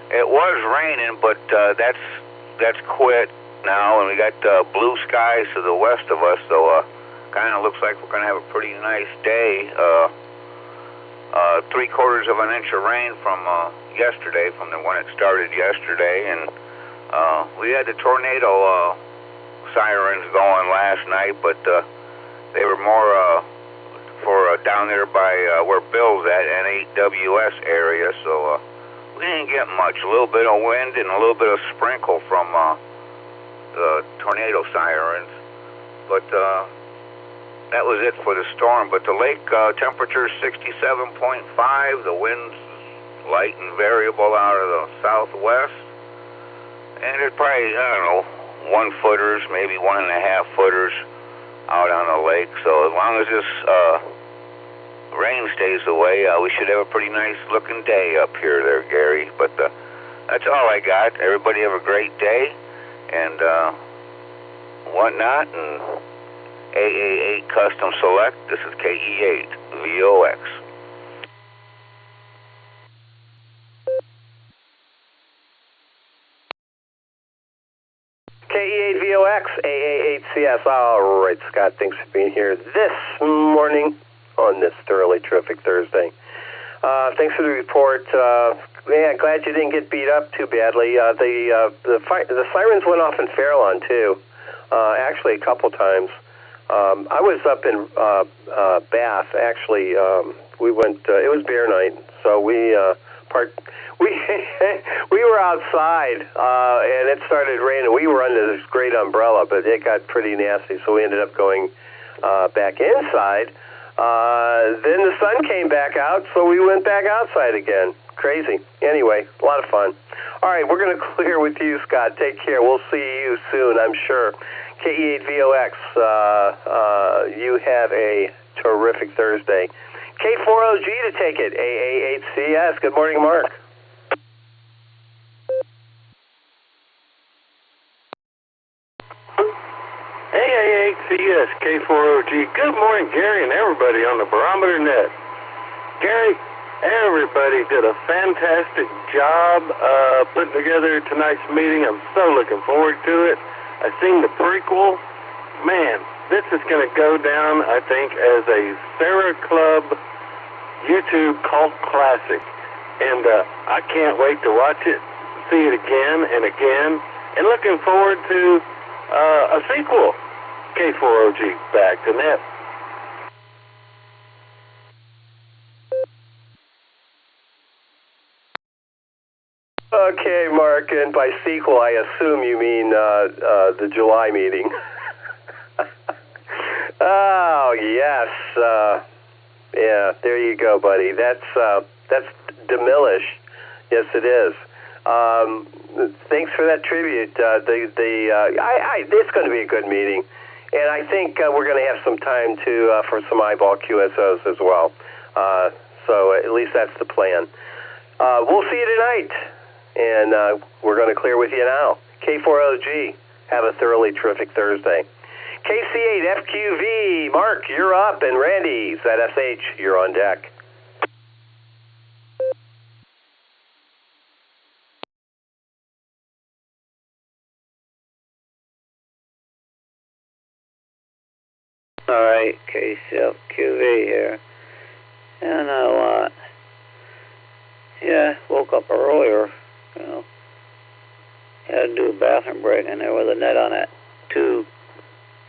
And it was raining, but that's quit. now, and we got blue skies to the west of us, so kind of looks like we're going to have a pretty nice day. 3/4 of an inch of rain from yesterday, from when it started yesterday, and we had the tornado sirens going last night, but they were more for down there by where Bill's at, N8WS area, so we didn't get much. A little bit of wind and a little bit of sprinkle from the tornado sirens, but that was it for the storm. But the lake temperature is 67.5. The wind's light and variable out of the southwest, and it's probably, I don't know, 1-footers, maybe 1.5-footers out on the lake. So as long as this rain stays away, we should have a pretty nice looking day up here there, Gary. But that's all I got. Everybody have a great day and whatnot. And AA8 Custom Select, this is KE8 VOX. KE8 VOX, AA8CS. All right, Scott, thanks for being here this morning on this thoroughly terrific Thursday. Thanks for the report. Man, glad you didn't get beat up too badly. The sirens went off in Fairlawn, too, actually a couple times. I was up in Bath, actually. We went, it was bear night, so we were outside, and it started raining. We were under this great umbrella, but it got pretty nasty, so we ended up going back inside. Then the sun came back out, so we went back outside again. Crazy. Anyway, a lot of fun. All right, we're going to clear with you, Scott. Take care. We'll see you soon, I'm sure. KE8VOX, you have a terrific Thursday. K4OG to take it, AA8CS. Good morning, Mark. AA8CS, K4OG. Good morning, Gary, and everybody on the Barometer Net. Gary, everybody did a fantastic job putting together tonight's meeting. I'm so looking forward to it. I seen the prequel. Man, this is going to go down, I think, as a Sarah Club YouTube cult classic. And I can't wait to watch it, see it again and again. And looking forward to a sequel. K4OG, back to net. Okay, Mark, and by sequel, I assume you mean the July meeting. Oh, yes. Yeah, there you go, buddy. That's diminished. Yes, it is. Thanks for that tribute. It's going to be a good meeting, and I think we're going to have some time for some eyeball QSOs as well. So at least that's the plan. We'll see you tonight. And we're going to clear with you now. K4OG, have a thoroughly terrific Thursday. KC8FQV, Mark, you're up, and Randy, ZSH, you're on deck. All right, KCFQV here. And yeah, woke up earlier. You know, had to do a bathroom break, and there was a net on that tube.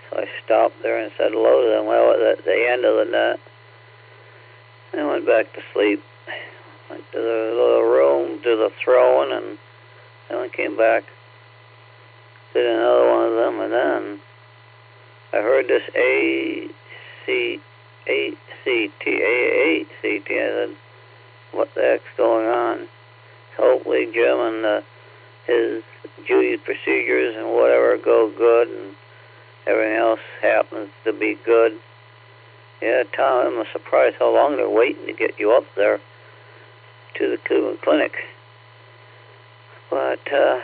So I stopped there and said hello to them. Well, at the end of the net, and went back to sleep. Went to the little room, to the throwing, and then I came back, did another one of them, and then I heard this ACT. I said, what the heck's going on? Hopefully Jim and his duty procedures and whatever go good and everything else happens to be good. Yeah, Tom, I'm surprised how long they're waiting to get you up there to the clinic. But, yeah,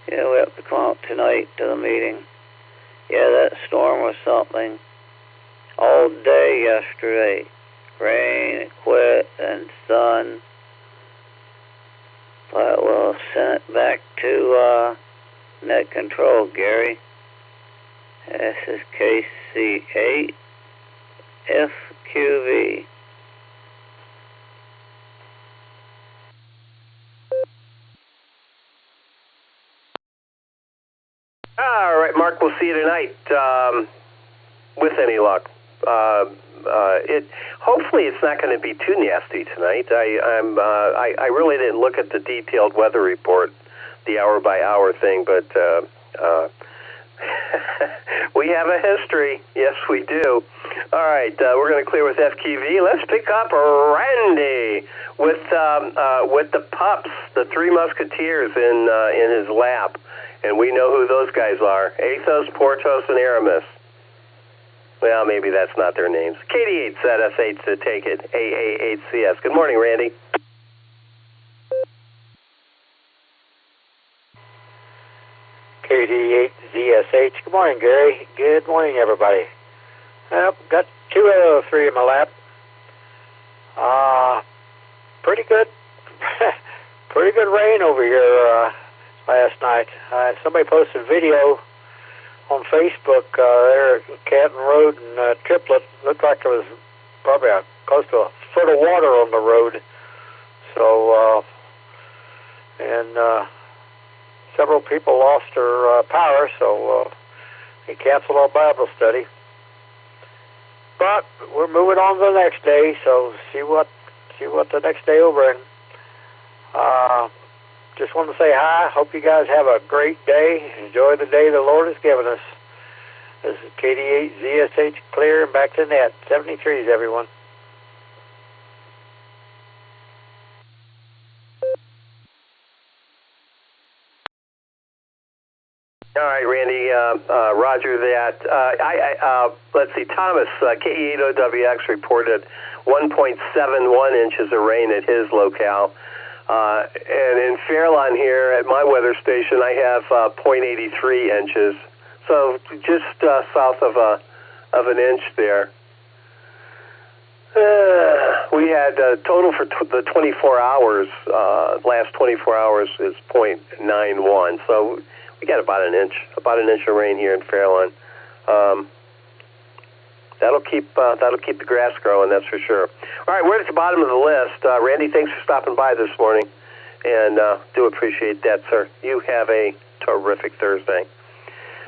we have to come out tonight to the meeting. Yeah, that storm was something. All day yesterday. Rain, it quit, and sun. But we'll send it back to net control, Gary. This is KC8FQV. All right, Mark, we'll see you tonight with any luck. Hopefully it's not going to be too nasty tonight. I really didn't look at the detailed weather report, the hour-by-hour thing, but we have a history. Yes, we do. All right, we're going to clear with FQV. Let's pick up Randy with the pups, the Three Musketeers in his lap. And we know who those guys are. Athos, Porthos, and Aramis. Well, maybe that's not their names. KD8 ZS8 to take it. AA8CS. Good morning, Randy. KD8ZSH. Good morning, Gary. Good morning, everybody. Got 2 out of 3 in my lap. Pretty good. Pretty good rain over here last night. Somebody posted a video on Facebook there at Canton Road and Triplet. Looked like there was probably close to a foot of water on the road. So, several people lost their power, so they canceled our Bible study. But we're moving on to the next day, so see what the next day will bring. Just want to say hi. Hope you guys have a great day. Enjoy the day the Lord has given us. This is KD8 ZSH clear and back to net. 73s, everyone. All right, Randy. Roger that. Let's see. Thomas, KE8OWX reported 1.71 inches of rain at his locale. And in Fairlawn here at my weather station, I have 0.83 inches, so just south of an inch there. We had total for the 24 hours. Last 24 hours is 0.91, so we got about an inch of rain here in Fairlawn. That'll keep the grass growing, that's for sure. All right, we're at the bottom of the list. Randy, thanks for stopping by this morning, and do appreciate that, sir. You have a terrific Thursday.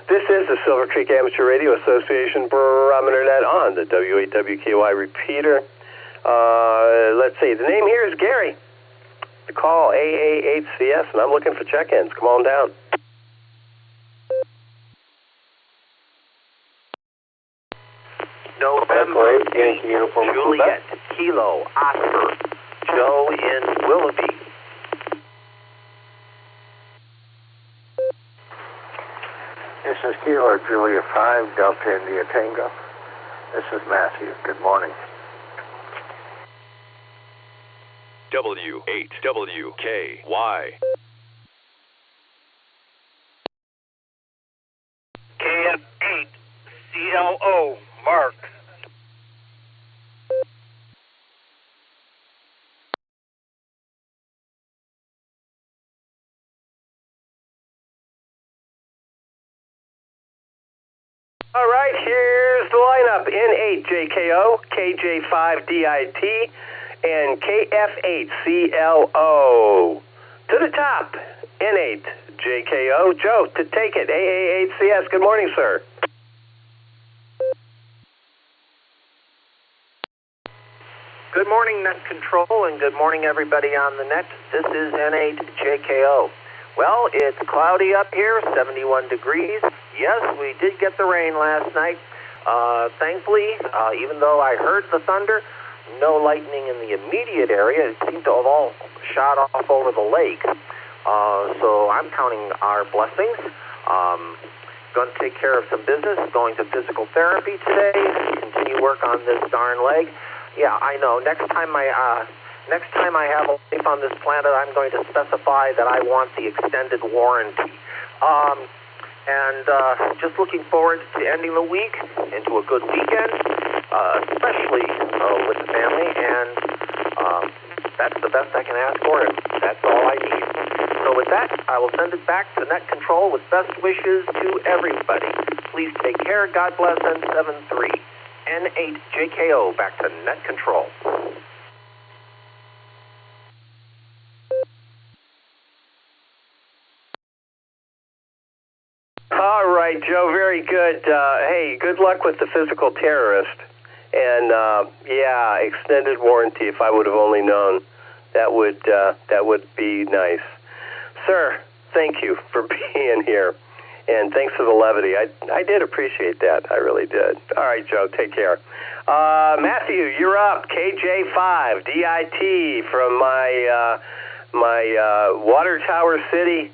This is the Silvercreek Amateur Radio Association Barometer Net on the W8WKY repeater. Let's see, the name here is Gary. The call AA8CS, and I'm looking for check-ins. Come on down. November 8, Juliet, Kilo, Oscar, Joe in Willoughby. This is Kilo, Julia 5, Delta India Tango. This is Matthew. Good morning. W8WKY. KF8, CLO, Mark. All right, here's the lineup. N8JKO, KJ5DIT, and KF8CLO. To the top, N8JKO. Joe, to take it, AA8CS. Good morning, sir. Good morning, Net Control, and good morning, everybody on the net. This is N8JKO. Well, it's cloudy up here, 71 degrees. Yes, we did get the rain last night. Thankfully, even though I heard the thunder, no lightning in the immediate area. It seemed to have all shot off over the lake. So I'm counting our blessings. Going to take care of some business, going to physical therapy today, continue work on this darn leg. Yeah, I know. Next time I have a life on this planet, I'm going to specify that I want the extended warranty. And just looking forward to ending the week into a good weekend, especially with the family, and That's the best I can ask for, and that's all I need. So with that, I will send it back to Net Control with best wishes to everybody. Please take care. God bless. N73. N8JKO. Back to Net Control. All right, Joe, very good. Hey, good luck with the physical terrorist. And, yeah, extended warranty if I would have only known. That would be nice. Sir, thank you for being here. And thanks for the levity. I did appreciate that. I really did. All right, Joe, take care. Matthew, you're up. KJ5, DIT from my Water Tower City,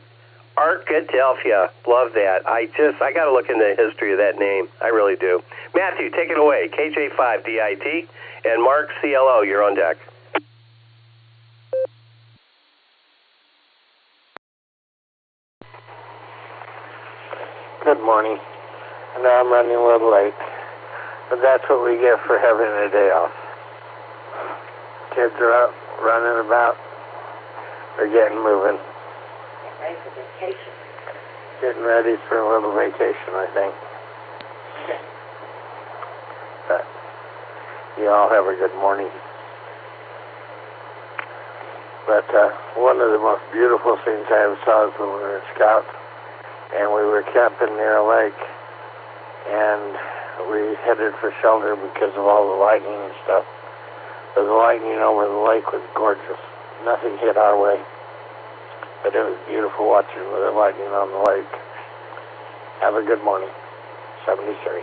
Arkadelphia. Love that. I got to look into the history of that name. I really do. Matthew, take it away. KJ5 DIT and Mark CLO, you're on deck. Good morning. I know I'm running a little late, but that's what we get for having a day off. Kids are up, running about. They're getting moving. Ready for vacation. Getting ready for a little vacation, I think. But you all have a good morning. But one of the most beautiful things I ever saw was when we were Scout, and we were camping near a lake, and we headed for shelter because of all the lightning and stuff. But the lightning over the lake was gorgeous. Nothing hit our way. But it was beautiful watching the lightning on the lake. Have a good morning. 73.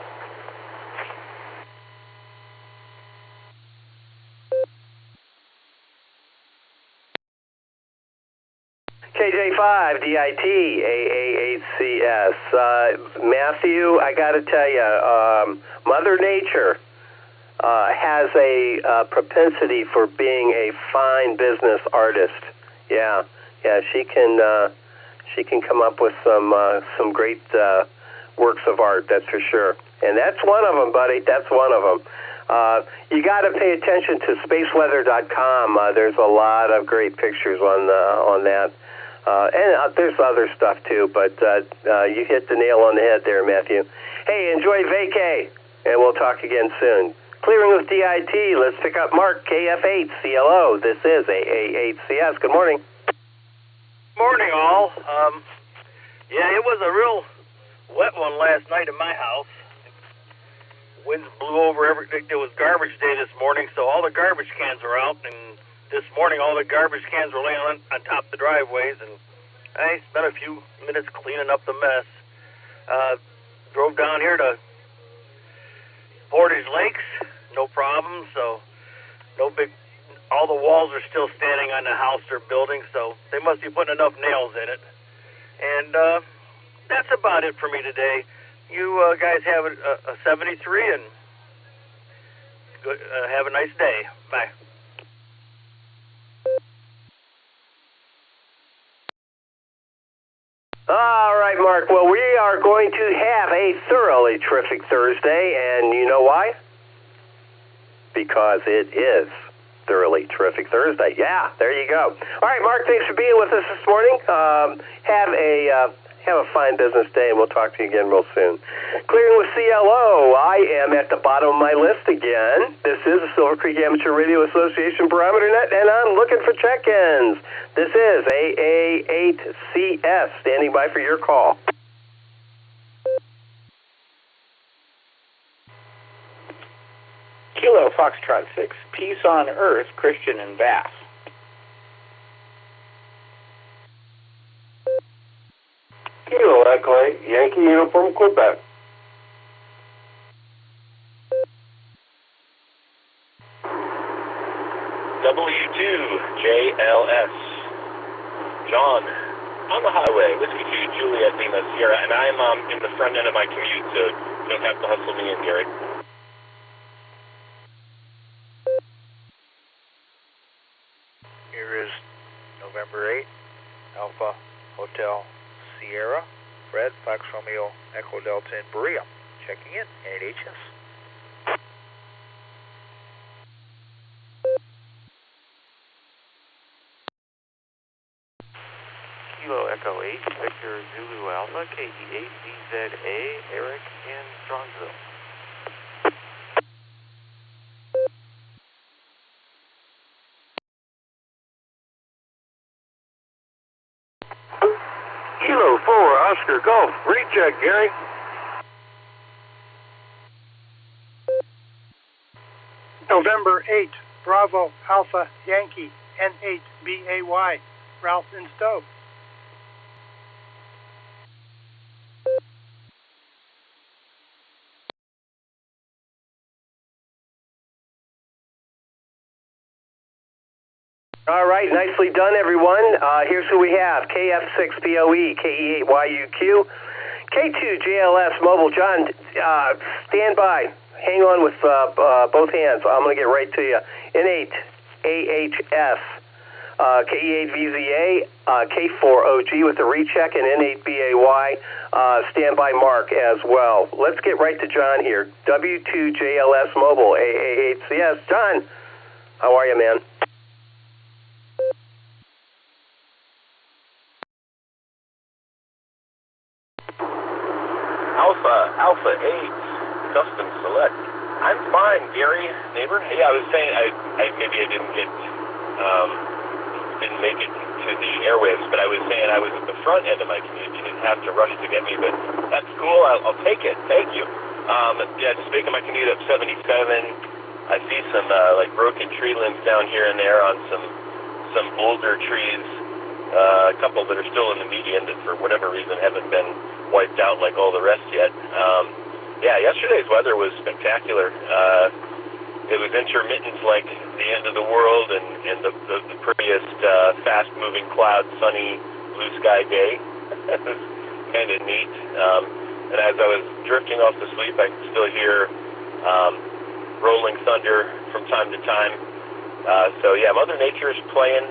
KJ5, DIT, AA8CS. Matthew, I got to tell you, Mother Nature has a propensity for being a fine business artist. Yeah, she can come up with some great works of art, that's for sure. And that's one of them, buddy. That's one of them. You got to pay attention to spaceweather.com. There's a lot of great pictures on that. And there's other stuff too, but you hit the nail on the head there, Matthew. Hey, enjoy vacay, and we'll talk again soon. Clearing with DIT, let's pick up Mark, KF8CLO. This is AA8CS. Good morning. Morning, all. Yeah, it was a real wet one last night in my house. Winds blew over everything. It was garbage day this morning, so all the garbage cans were out, and this morning all the garbage cans were laying on top of the driveways, and I spent a few minutes cleaning up the mess. Drove down here to Portage Lakes, no problem, so no big, all the walls are still standing on the house they're building, so they must be putting enough nails in it. And that's about it for me today. You guys have a 73, and good, have a nice day. Bye. All right, Mark. Well, we are going to have a thoroughly terrific Thursday, and you know why? Because it is thoroughly terrific Thursday. Yeah, there you go. All right, Mark, thanks for being with us this morning. Have a fine business day, and we'll talk to you again real soon. Clearing with CLO, I am at the bottom of my list again. This is the Silvercreek Amateur Radio Association Barometer Net, and I'm looking for check-ins. This is AA8CS, standing by for your call. Kilo Foxtrot 6, Peace on Earth, Christian and Bass. Kilo Echo 8, Yankee Uniform, Quebec. W2JLS. John, on the highway, Whiskey 2 Juliet Lima Sierra, and I'm in the front end of my commute, so you don't have to hustle me in, Gary. Here is November 8, Alpha Hotel Sierra, Fred, Fox Romeo, Echo Delta in Berea. Checking in at HS. Kilo Echo 8, Victor Zulu Alpha, KE8 VZA, Eric in Strongsville. Kilo 4, Oscar Golf. Recheck, Gary. November 8, Bravo Alpha Yankee, N8BAY, Ralph in Stowe. All right, nicely done, everyone. Here's who we have. KF6POE, KE8YUQ, K2JLS Mobile. John, stand by. Hang on with both hands. I'm going to get right to you. N8AHS, KE8VZA, K4OG with the recheck, and N8BAY, standby mark as well. Let's get right to John here. W2JLS Mobile, AAHCS. John, how are you, man? Alpha 8, Custom Select. I'm fine, Gary, neighbor. Yeah, I was saying maybe I didn't make it to the airwaves, but I was saying I was at the front end of my commute. You didn't have to rush to get me, but that's cool. I'll take it. Thank you. Just making my commute up 77. I see some like broken tree limbs down here and there on some older trees. A couple that are still in the median that for whatever reason haven't been wiped out like all the rest yet. Yesterday's weather was spectacular. It was intermittent like the end of the world and the prettiest fast-moving cloud, sunny, blue sky day. It was kind of neat. And as I was drifting off to sleep, I could still hear rolling thunder from time to time. Mother Nature is playing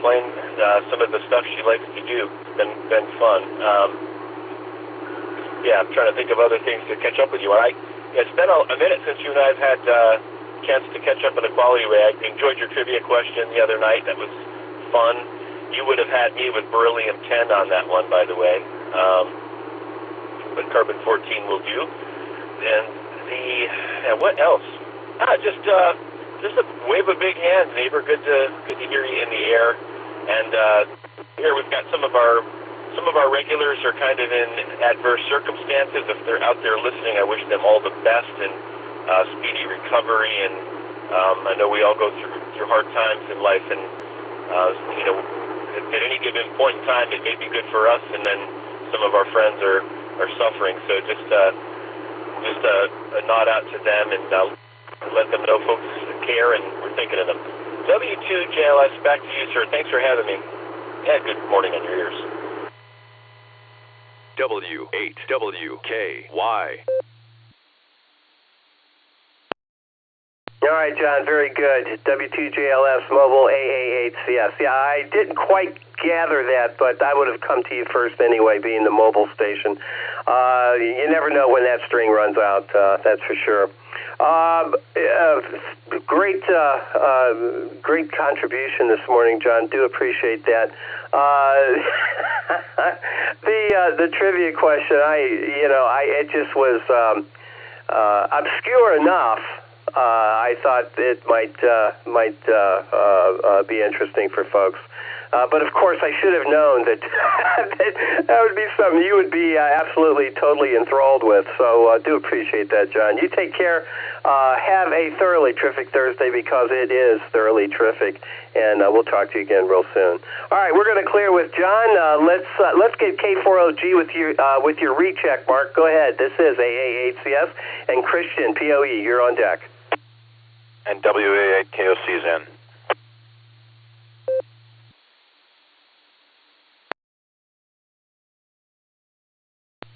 some of the stuff she likes to do. It's been fun. I'm trying to think of other things to catch up with you. It's been a minute since you and I have had a chance to catch up in a quality way. I enjoyed your trivia question the other night. That was fun. You would have had me with beryllium-10 on that one, by the way. But carbon-14 will do. And what else? Just a wave a big hand, neighbor. Good to hear you in the air. And here we've got some of our regulars are kind of in adverse circumstances. If they're out there listening, I wish them all the best and speedy recovery. And I know we all go through hard times in life, and at any given point in time, it may be good for us, and then some of our friends are suffering. So just a nod out to them and let them know folks care and we're thinking of them. W2JLS, back to you, sir. Thanks for having me. Yeah, good morning on your ears. W8WKY. All right, John, very good. W2JLS Mobile AAHCS. Yeah, I didn't quite gather that, but I would have come to you first anyway, being the mobile station. You never know when that string runs out, that's for sure. Great contribution this morning, John. Do appreciate that. The trivia question, it just was obscure enough. I thought it might be interesting for folks. But of course, I should have known that that would be something you would be absolutely, totally enthralled with. So do appreciate that, John. You take care. Have a thoroughly terrific Thursday, because it is thoroughly terrific. And we'll talk to you again real soon. All right, we're going to clear with John. Let's get K4OG with your recheck, Mark. Go ahead. This is AAHCS and Christian POE. You're on deck. And WA8KOC is in.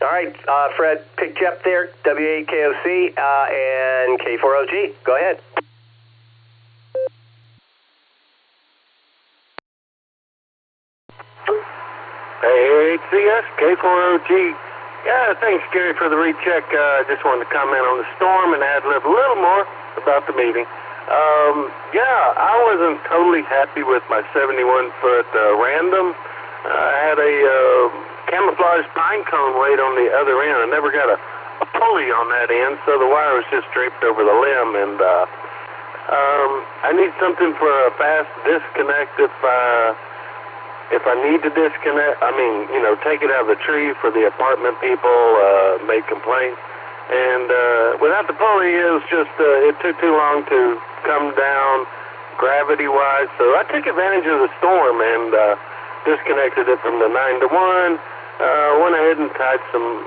All right, Fred, picked you up there, WA8KOC and K4OG. Go ahead. AAHCS, K4OG. Yeah, thanks, Gary, for the recheck. I just wanted to comment on the storm and ad-lib a little more about the meeting. I wasn't totally happy with my 71-foot random. I had a camouflage pine cone weight on the other end. I never got a pulley on that end, so the wire was just draped over the limb. And I need something for a fast disconnect if I need to disconnect. I mean, you know, take it out of the tree for the apartment people made complaints. And without the pulley, it took too long to come down gravity-wise. So I took advantage of the storm and disconnected it from the 9 to 1. Went ahead and tied some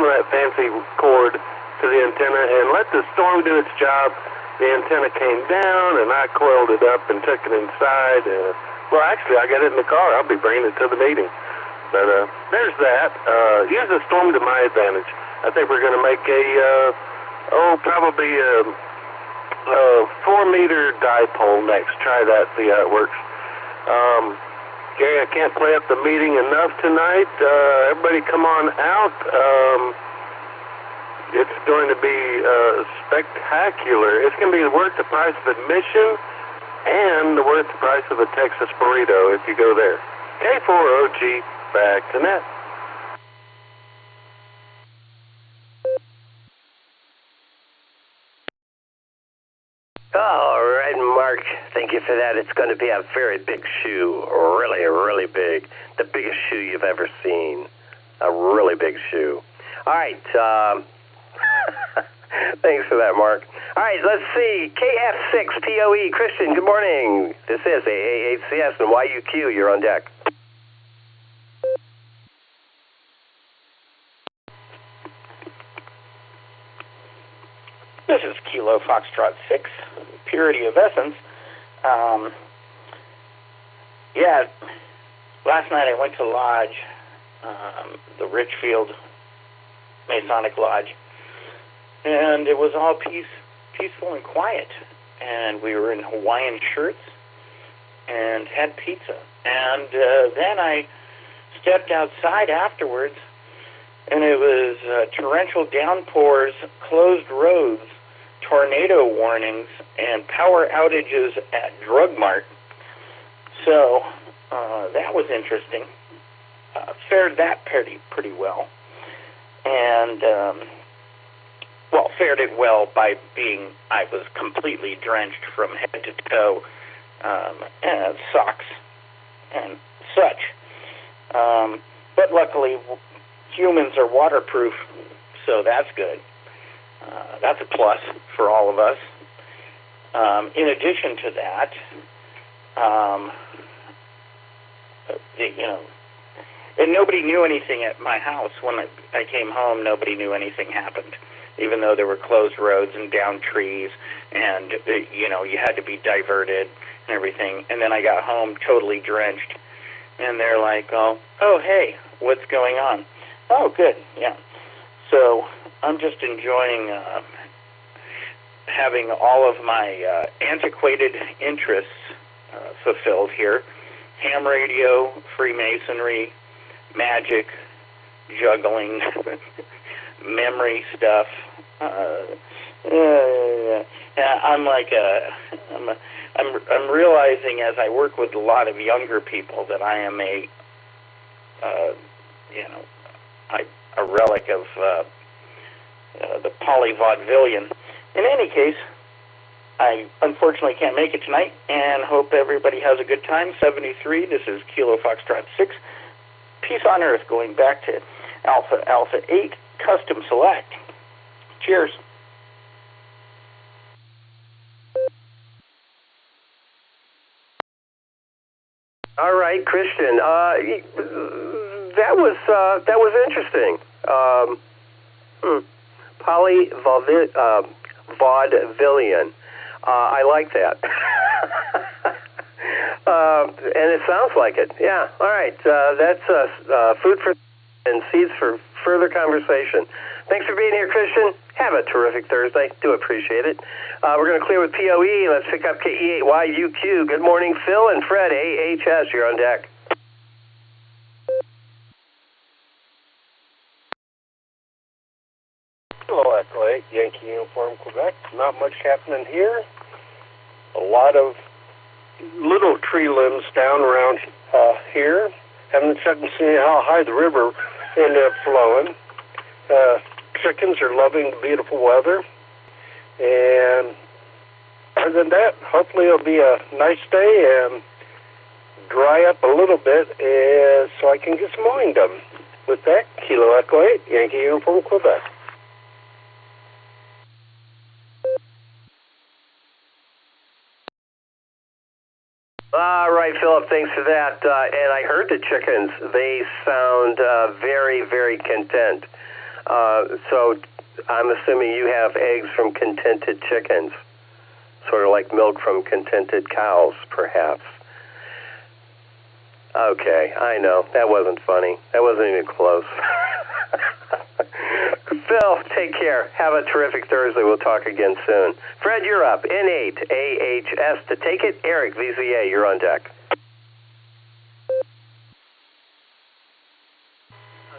of that fancy cord to the antenna and let the storm do its job. The antenna came down, and I coiled it up and took it inside. Well, actually, I got it in the car. I'll be bringing it to the meeting. But there's that. Use the storm to my advantage. I think we're going to make probably a 4-meter dipole next. Try that, see how it works. Gary, I can't play up the meeting enough tonight. Everybody come on out. It's going to be spectacular. It's going to be worth the price of admission and worth the price of a Texas burrito if you go there. K4OG, back to net. All right, Mark, thank you for that. It's going to be a very big shoe, really, really big. The biggest shoe you've ever seen. A really big shoe. All right, thanks for that, Mark. All right, let's see. KF6POE, Christian, good morning. This is AA8CS and YUQ. You're on deck. This is Kilo Foxtrot 6, Purity of Essence. Last night I went to Lodge, the Richfield Masonic Lodge, and it was all peaceful and quiet. And we were in Hawaiian shirts and had pizza. And then I stepped outside afterwards, and it was torrential downpours, closed roads, tornado warnings, and power outages at Drug Mart. So that was interesting. Fared that pretty well. And, fared it well by I was completely drenched from head to toe, and socks and such. But luckily, humans are waterproof, so that's good. That's a plus for all of us. In addition to that, and nobody knew anything at my house. When I came home, nobody knew anything happened, even though there were closed roads and down trees, and, you had to be diverted and everything. And then I got home totally drenched, and they're like, oh, hey, what's going on? Oh, good, yeah. So I'm just enjoying having all of my antiquated interests fulfilled here. Ham radio, Freemasonry, magic, juggling, memory stuff. I'm realizing as I work with a lot of younger people that I am a relic of the polyvaudevillian. In any case, I unfortunately can't make it tonight, and hope everybody has a good time. 73, this is Kilo Foxtrot 6. Peace on Earth, going back to Alpha 8, Custom Select. Cheers. All right, Christian. That was interesting. Polyvaudevillian. I like that. And it sounds like it. Yeah. All right. That's food for and seeds for further conversation. Thanks for being here, Christian. Have a terrific Thursday. Do appreciate it. We're going to clear with POE. Let's pick up KE8YUQ. Good morning, Phil and Fred, AHS. You're on deck. Hello, Echo 8, Yankee Uniform, Quebec. Not much happening here. A lot of little tree limbs down around here. Haven't checked and seen how high the river ended up flowing. Chickens are loving the beautiful weather. And other than that, hopefully it'll be a nice day and dry up a little bit so I can get some mowing done. With that, Kilo Echo 8, Yankee Uniform, Quebec. All right, Philip, thanks for that. And I heard the chickens. They sound very, very content. So I'm assuming you have eggs from contented chickens, sort of like milk from contented cows, perhaps. Okay, I know. That wasn't funny. That wasn't even close. Phil, take care. Have a terrific Thursday. We'll talk again soon. Fred, you're up. N8AHS to take it. Eric, VZA, you're on deck.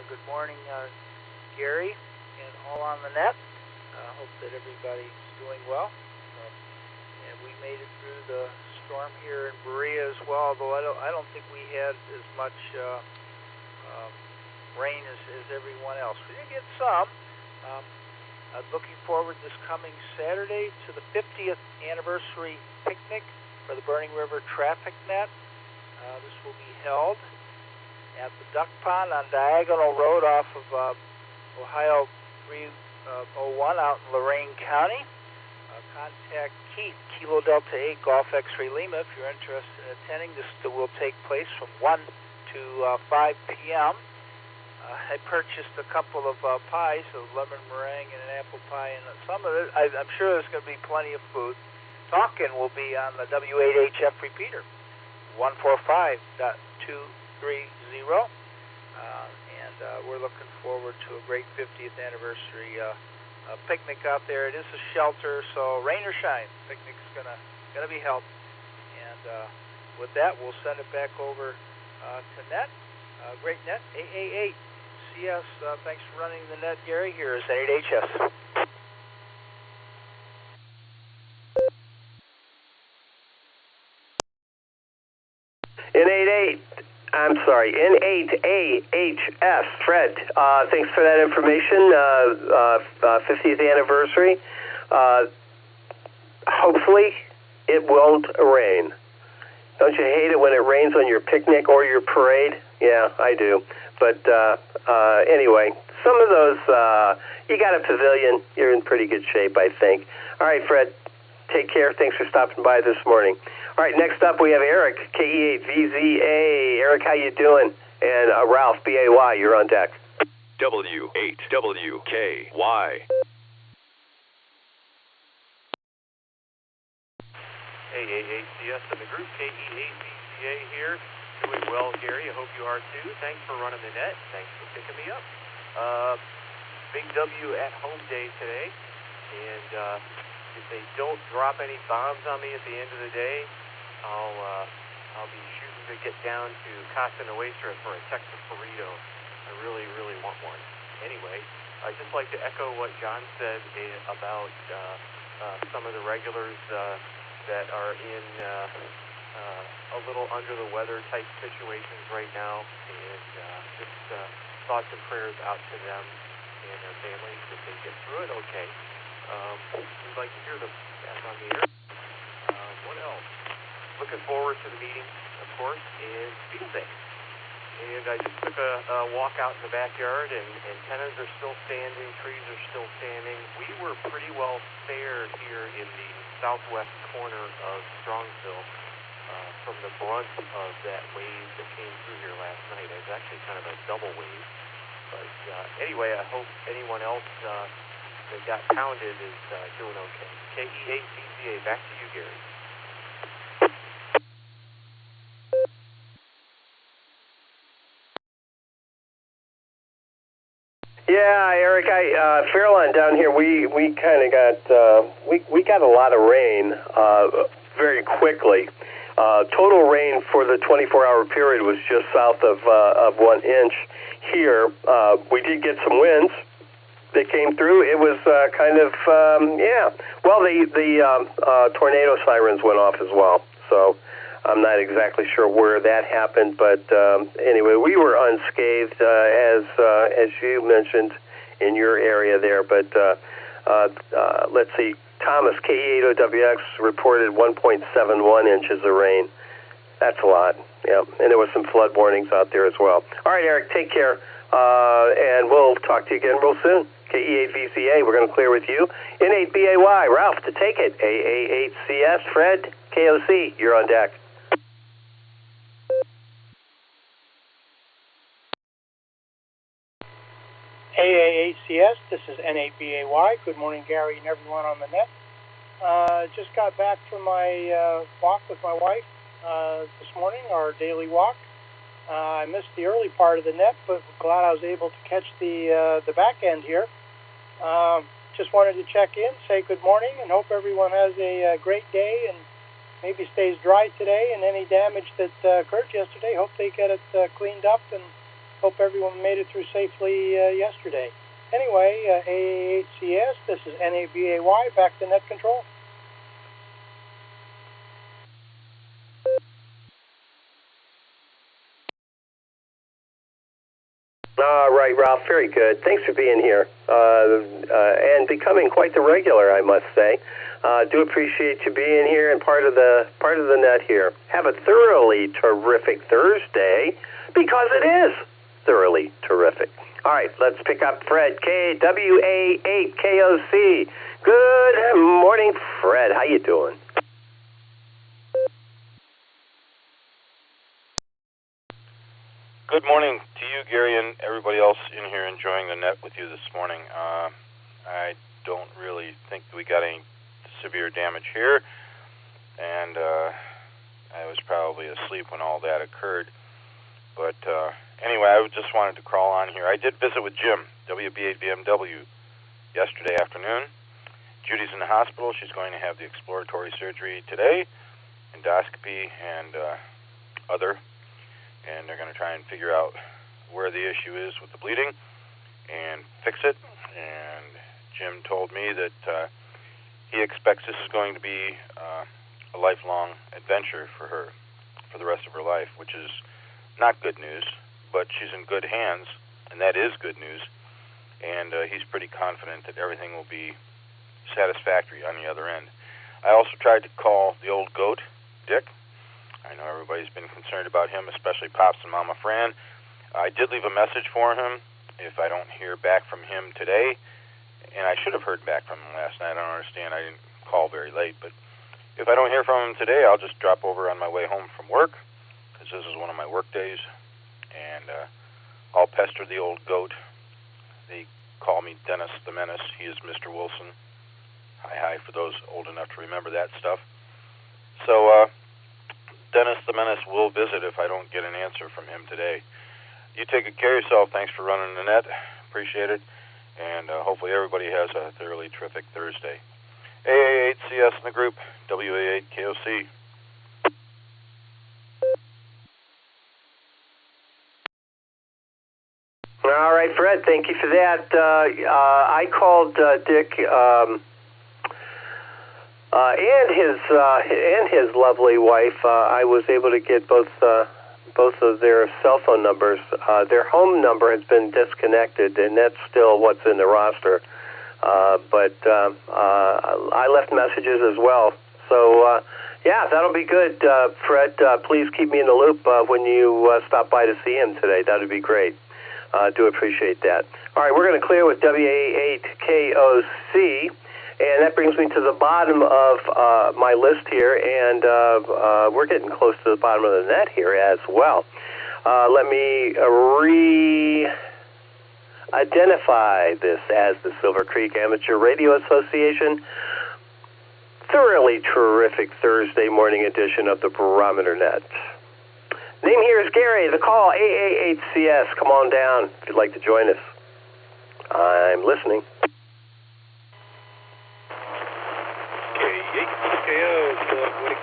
Good morning, Gary, and all on the net. Hope that everybody's doing well. And we made it through the storm here in Berea as well, although I don't think we had as much rain as everyone else. We did get some. Looking forward this coming Saturday to the 50th anniversary picnic for the Burning River Traffic Net. This will be held at the Duck Pond on Diagonal Road off of Ohio 301 out in Lorain County. Contact Keith, Kilo Delta 8 Golf X-Ray Lima, if you're interested in attending. This will take place from 1 to 5 p.m. I purchased a couple of pies, a lemon meringue and an apple pie, and some of it, I'm sure there's going to be plenty of food. Talking will be on the W8HF repeater, 145.230, and we're looking forward to a great 50th anniversary picnic out there. It is a shelter, so rain or shine, picnic's gonna be held. And with that, we'll send it back over to Net, Great Net, AA8. CS, thanks for running the net, Gary. Here is N8HS. N8AHS. Fred, thanks for that information. 50th anniversary. Hopefully it won't rain. Don't you hate it when it rains on your picnic or your parade? Yeah, I do. But anyway, some of those, you got a pavilion. You're in pretty good shape, I think. All right, Fred, take care. Thanks for stopping by this morning. All right, next up we have Eric, KE8VZA. Eric, how you doing? And Ralph, BAY, you're on deck. W8WKY. AAACS in the group, KE8VZA here. Doing well, Gary. I hope you are too. Thanks for running the net. Thanks for picking me up. Big W at home day today. And if they don't drop any bombs on me at the end of the day, I'll be shooting to get down to Casa Nuestra for a Texas burrito. I really, really want one. Anyway, I'd just like to echo what John said about some of the regulars that are in a little under the weather type situations right now, and just thoughts and prayers out to them and their families that they get through it okay. We'd like to hear them back on the air. What else? Looking forward to the meeting, of course, and field day. And I just took a walk out in the backyard, and antennas are still standing, trees are still standing. We were pretty well fared here in the southwest corner of Strongsville from the brunt of that wave that came through here last night. It was actually kind of a double wave. But anyway, I hope anyone else that got pounded is doing okay. KE8VZA, back to you, Gary. Yeah, Eric, Fairlawn down here, we kind of got we got a lot of rain very quickly. Total rain for the 24-hour period was just south of 1 inch. Here, we did get some winds that came through. It was kind of yeah. Well, the tornado sirens went off as well. So I'm not exactly sure where that happened, but anyway, we were unscathed, as you mentioned in your area there. But let's see, Thomas, KE8OWX, reported 1.71 inches of rain. That's a lot, yeah. And there was some flood warnings out there as well. All right, Eric, take care, and we'll talk to you again real soon. KE8VCA, we're going to clear with you. N8BAY, Ralph, to take it. AA8CS, Fred, KOC, you're on deck. AA8CS, this is N8BAY. Good morning, Gary and everyone on the net. Just got back from my walk with my wife this morning, our daily walk. I missed the early part of the net, but glad I was able to catch the back end here. Just wanted to check in, say good morning, and hope everyone has a great day and maybe stays dry today. And any damage that occurred yesterday, hope they get it cleaned up, and hope everyone made it through safely yesterday. Anyway, AA8CS, this is NABAY, back to net control. All right, Ralph, very good. Thanks for being here and becoming quite the regular, I must say. Do appreciate you being here and part of the net here. Have a thoroughly terrific Thursday, because it is thoroughly terrific. All right, let's pick up Fred, KWA8KOC. Good morning, Fred. How you doing? Good morning to you, Gary, and everybody else in here enjoying the net with you this morning. I don't really think we got any severe damage here, and I was probably asleep when all that occurred. But anyway, I just wanted to crawl on here. I did visit with Jim, WB8BMW, yesterday afternoon. Judy's in the hospital. She's going to have the exploratory surgery today, endoscopy and other. And they're going to try and figure out where the issue is with the bleeding and fix it. And Jim told me that he expects this is going to be a lifelong adventure for her for the rest of her life, which is not good news, but she's in good hands, and that is good news. And he's pretty confident that everything will be satisfactory on the other end. I also tried to call the old goat, Dick. I know everybody's been concerned about him, especially Pops and Mama Fran. I did leave a message for him if I don't hear back from him today, and I should have heard back from him last night. I don't understand. I didn't call very late, but if I don't hear from him today, I'll just drop over on my way home from work, because this is one of my work days, and I'll pester the old goat. They call me Dennis the Menace. He is Mr. Wilson. Hi, for those old enough to remember that stuff. So, Dennis the Menace will visit if I don't get an answer from him today. You take good care of yourself. Thanks for running the net. Appreciate it. And hopefully everybody has a thoroughly terrific Thursday. AA8CS in the group, WA8KOC. All right, Fred, thank you for that. I called Dick and his lovely wife. I was able to get both of their cell phone numbers. Their home number has been disconnected, and that's still what's in the roster. But I left messages as well. So, yeah, that'll be good. Fred, please keep me in the loop when you stop by to see him today. That would be great. Do appreciate that. All right, we're going to clear with WA8KOC. And that brings me to the bottom of my list here, and we're getting close to the bottom of the net here as well. Let me re-identify this as the Silvercreek Amateur Radio Association. Thoroughly terrific Thursday morning edition of the Barometer Net. Name here is Gary. The call, AA8CS. Come on down if you'd like to join us. I'm listening.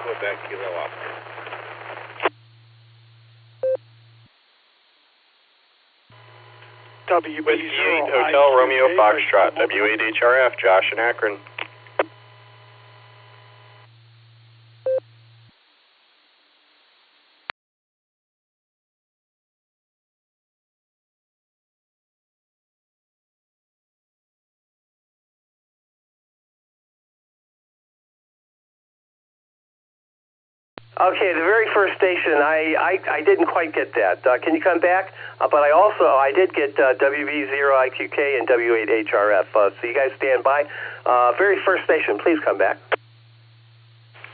Quebec Kilo Oscar. WB8 Hotel Romeo Foxtrot, W8HRF, Josh in Akron. Okay, the very first station, I didn't quite get that. Can you come back? But I did get WB0IQK and W8HRF. So you guys stand by. Very first station, please come back.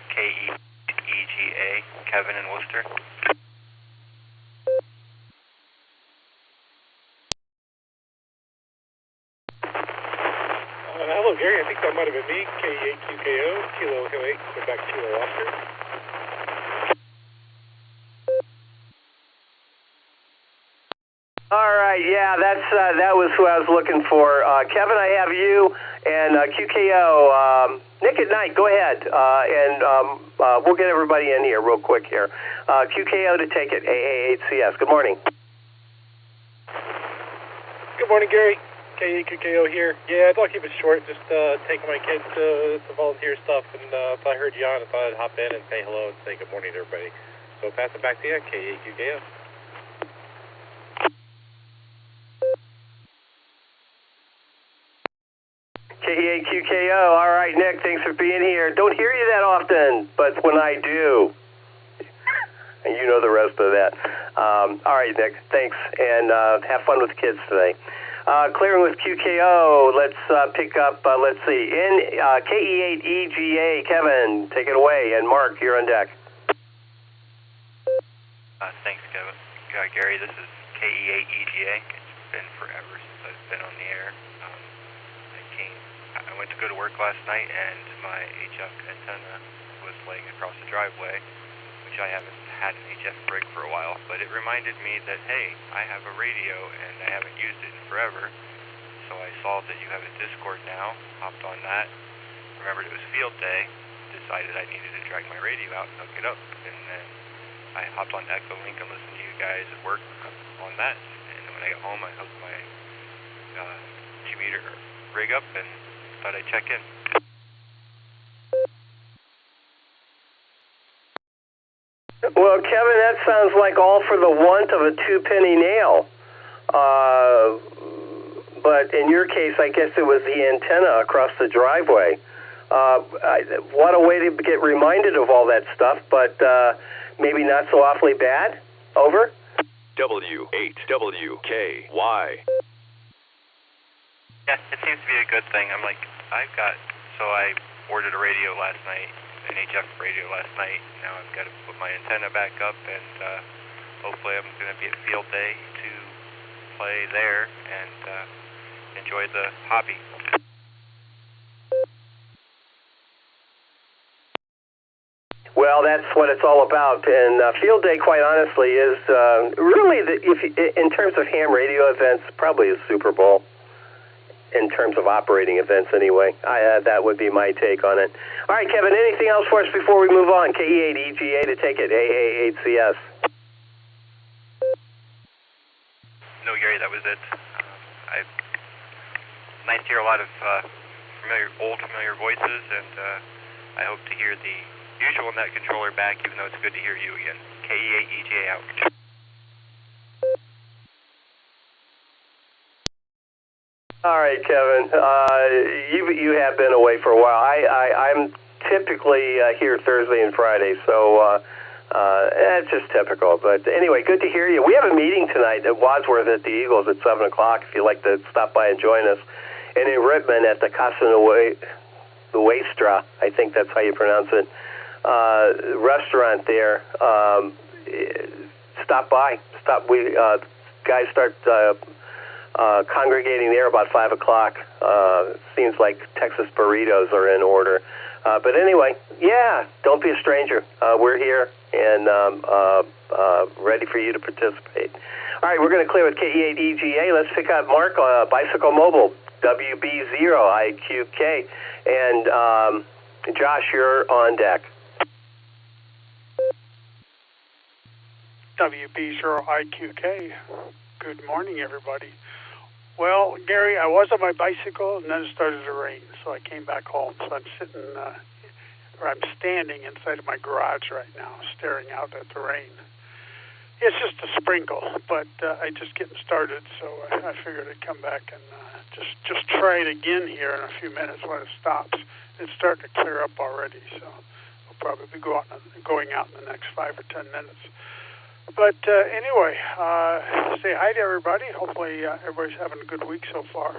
KEGA, Kevin in Worcester. Hello, Gary. I think that might have been me. KE8QKO, Kilo Echo 8, Quebec Kilo Oscar. All right, yeah, that was who I was looking for. Kevin, I have you, and QKO. Nick at night, go ahead, and we'll get everybody in here real quick here. QKO to take it, AA8CS. Good morning. Good morning, Gary. KEQKO here. Yeah, I'd like to keep it short, just taking my kids to volunteer stuff, and if I heard you on, I thought I'd hop in and say hello and say good morning to everybody. So pass it back to you, KEQKO. KEQKO, all right, Nick, thanks for being here. Don't hear you that often, but when I do, and you know the rest of that. All right, Nick, thanks, and have fun with the kids today. Clearing with QKO, let's pick up, let's see, in KE8EGA, Kevin, take it away, and Mark, you're on deck. Thanks, Kevin. Gary, this is KE8EGA. It's been forever since I've been on the air. I went to go to work last night, and my HF antenna was laying across the driveway, which I haven't had an HF rig for a while, but it reminded me that, hey, I have a radio, and I haven't used it in forever, so I saw that you have a Discord now, hopped on that, remembered it was field day, decided I needed to drag my radio out and hook it up, and then I hopped on Echolink and listened to you guys at work on that, and when I got home, I hooked my commuter rig up, and thought I'd check in. Well, Kevin, that sounds like all for the want of a two-penny nail. But in your case, I guess it was the antenna across the driveway. What a way to get reminded of all that stuff, but maybe not so awfully bad. Over. W8WKY. Yeah, it seems to be a good thing. I'm like, I ordered a radio last night, an HF radio last night. Now I've got to put my antenna back up, and hopefully I'm going to be at field day to play there and enjoy the hobby. Well, that's what it's all about, and field day, quite honestly, is really, in terms of ham radio events, probably a Super Bowl. In terms of operating events, anyway. That would be my take on it. All right, Kevin, anything else for us before we move on? KE8EGA to take it, AA8CS. No, Gary, that was it. Nice to hear a lot of familiar voices, and I hope to hear the usual net controller back, even though it's good to hear you again. KE8EGA out. All right, Kevin. You have been away for a while. I'm typically here Thursday and Friday, so it's just typical. But anyway, good to hear you. We have a meeting tonight at Wadsworth at the Eagles at 7 o'clock. If you'd like to stop by and join us, and in Rittman at the Casa Nuestra, I think that's how you pronounce it, restaurant there. Stop by. Guys start. Congregating there about 5 o'clock. Seems like Texas burritos are in order. But anyway, yeah, don't be a stranger. We're here and ready for you to participate. All right, we're going to clear with KE8EGA. Let's pick up Mark, Bicycle Mobile, WB0IQK. And Josh, you're on deck. WB0IQK. Good morning, everybody. Well, Gary, I was on my bicycle, and then it started to rain, so I came back home. So I'm I'm standing inside of my garage right now, staring out at the rain. It's just a sprinkle, but I just getting started, so I figured I'd come back and just try it again here in a few minutes when it stops. It's starting to clear up already, so probably be going out in the next 5 or 10 minutes. But anyway, say hi to everybody. Hopefully everybody's having a good week so far.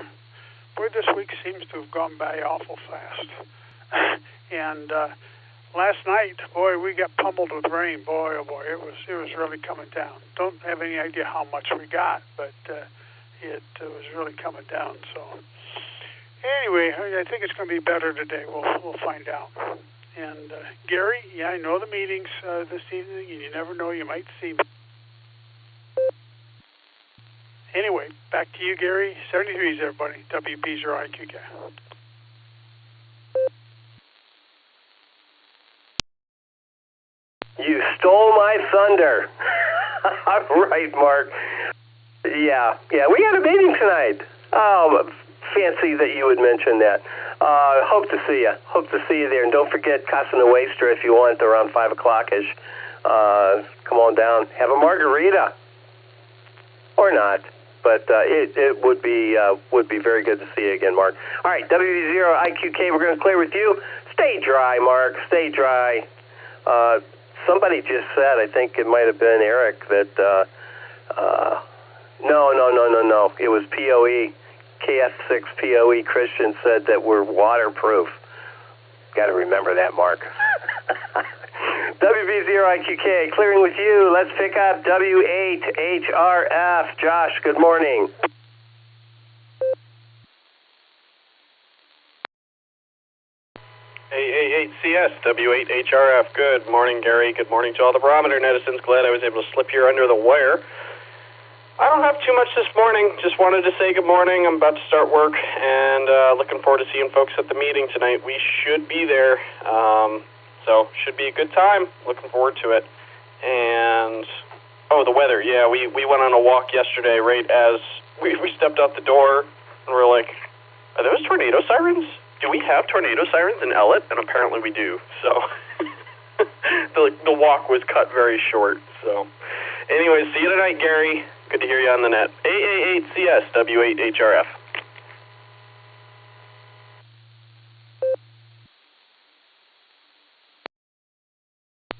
Boy, this week seems to have gone by awful fast. And last night, boy, we got pummeled with rain. Boy, oh boy, it was really coming down. Don't have any idea how much we got, but it was really coming down. So anyway, I think it's going to be better today. We'll find out. And Gary, yeah, I know the meetings this evening, and you never know, you might see me. Anyway, back to you, Gary. 73s, everybody. WP0IQK. You stole my thunder. Right, Mark. Yeah, we had a meeting tonight. Oh, fancy that you would mention that. Hope to see you. Hope to see you there. And don't forget Casa Nuestra if you want around 5 o'clock-ish. Come on down. Have a margarita. Or not. But it would be very good to see you again, Mark. All right, WV0IQK, we're going to clear with you. Stay dry, Mark. Stay dry. Somebody just said, I think it might have been Eric, that no. It was POE. KF6 POE Christian said that we're waterproof. Got to remember that, Mark. WB0IQK, clearing with you. Let's pick up W8HRF. Josh, good morning. A8CS, W8HRF. Good morning, Gary. Good morning to all the Barometer netizens. Glad I was able to slip here under the wire. I don't have too much this morning. Just wanted to say good morning. I'm about to start work, and looking forward to seeing folks at the meeting tonight. We should be there, so should be a good time. Looking forward to it. And, oh, the weather. Yeah, we went on a walk yesterday right as we stepped out the door, and we're like, are those tornado sirens? Do we have tornado sirens in Ellett? And apparently we do. So the walk was cut very short. So anyway, see you tonight, Gary. Good to hear you on the net. AA8CS, W8HRF.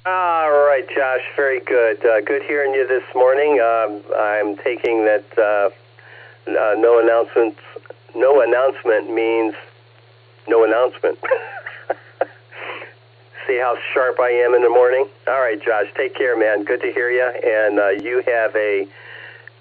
All right, Josh, very good. Good hearing you this morning. I'm taking that no announcement means no announcement. See how sharp I am in the morning? All right, Josh, take care, man. Good to hear you, and you have a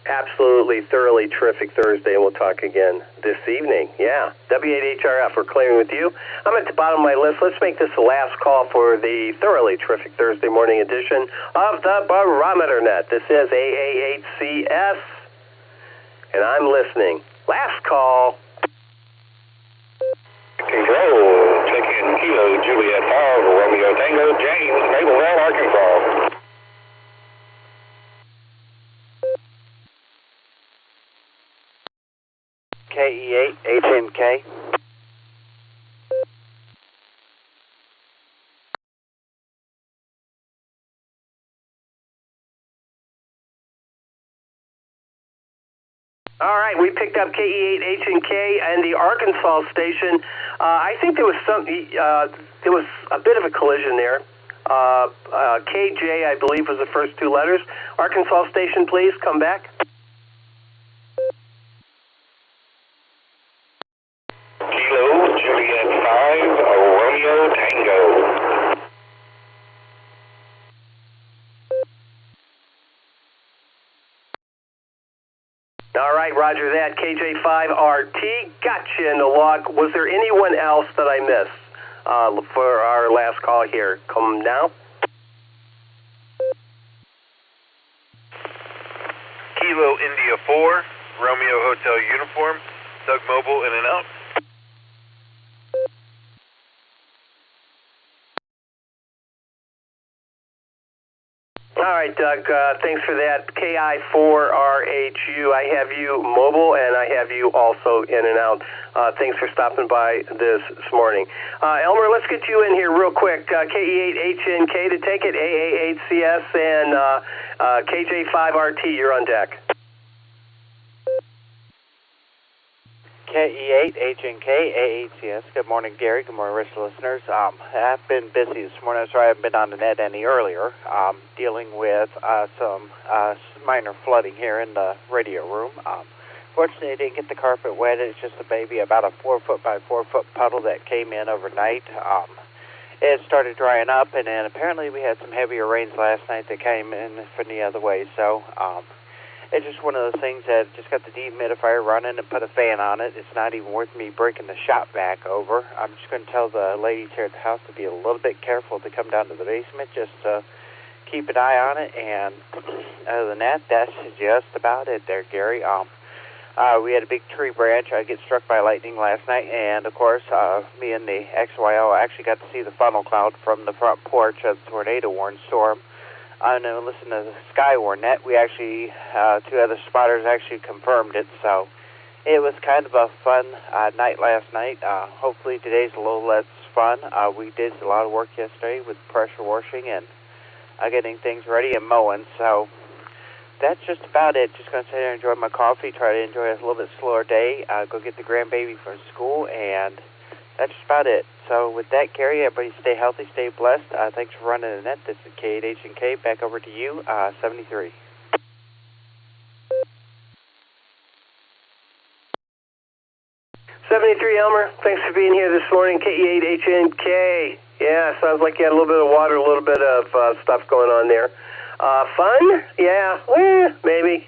absolutely thoroughly terrific Thursday, and we'll talk again this evening. Yeah, W8HRF, we're clearing with you. I'm at the bottom of my list. Let's make this the last call for the thoroughly terrific Thursday morning edition of the Barometer Net. This is AA8CS, and I'm listening. Last call. Control, check in Kilo Juliet 5, Romeo Tango, James, Mapleville, Arkansas. KE8, HNK. All right, we picked up KE8H&K and the Arkansas station. I think there was there was a bit of a collision there. KJ, I believe, was the first two letters. Arkansas station, please come back. Kilo Juliet 5, Romeo Tango. All right, roger that. KJ5RT, gotcha in the log. Was there anyone else that I missed for our last call here? Come now. Kilo India 4, Romeo Hotel Uniform, Doug Mobile in and out. All right, Doug, thanks for that. KI4RHU, I have you mobile, and I have you also in and out. Thanks for stopping by this morning. Elmer, let's get you in here real quick. KE8HNK to take it, AA8CS, and KJ5RT, you're on deck. KE8 HNK AACS. Good morning, Gary. Good morning, rest of the listeners. I've been busy this morning. That's why I haven't been on the net any earlier. Dealing with some minor flooding here in the radio room. Fortunately, I didn't get the carpet wet. It's just a baby, about a 4-foot by 4-foot puddle that came in overnight. It started drying up, and then apparently we had some heavier rains last night that came in from the other way. So it's just one of those things that just got the dehumidifier running and put a fan on it. It's not even worth me breaking the shop back over. I'm just going to tell the ladies here at the house to be a little bit careful to come down to the basement, just to keep an eye on it. And other than that, that's just about it there, Gary. We had a big tree branch get struck by lightning last night, and of course, me and the XYO actually got to see the funnel cloud from the front porch of the tornado warned storm. And then listen to the Skywarn Net. We actually, 2 other spotters actually confirmed it, so it was kind of a fun night last night. Hopefully today's a little less fun. We did a lot of work yesterday with pressure washing and getting things ready and mowing, so that's just about it. Just going to sit there and enjoy my coffee, try to enjoy a little bit slower day, go get the grandbaby from school, and that's just about it. So with that, Gary, everybody stay healthy, stay blessed. Thanks for running the net. This is K8H&K. Back over to you, 73. Elmer, thanks for being here this morning, KE8HNK. Yeah, sounds like you had a little bit of water, a little bit of stuff going on there. Fun? Yeah, maybe.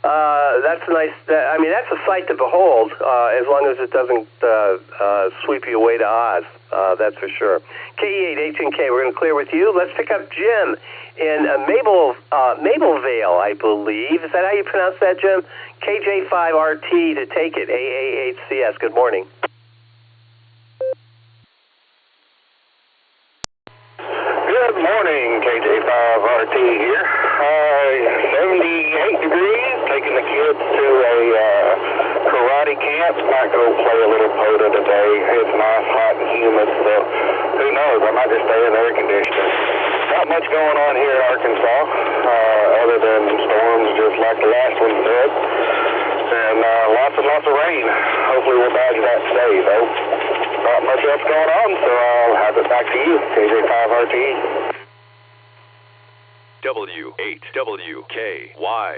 That's nice. That's a sight to behold, as long as it doesn't sweep you away to Oz. That's for sure. KE8HNK, we're going to clear with you. Let's pick up Jim in Mablevale, I believe. Is that how you pronounce that, Jim? KJ5RT to take it, AAHCS. Good morning. Good morning, KJ5RT here. 78 degrees, taking the kids to a karate camp. Might go play a little POTA today. It's nice, hot, and humid, so who knows? I might just stay in the air conditioner. Not much going on here in Arkansas, other than storms just like the last one did. And lots and lots of rain. Hopefully we'll dodge that today, though. Not much else going on, so I'll have it back to you, KJ5RT. W8WKY.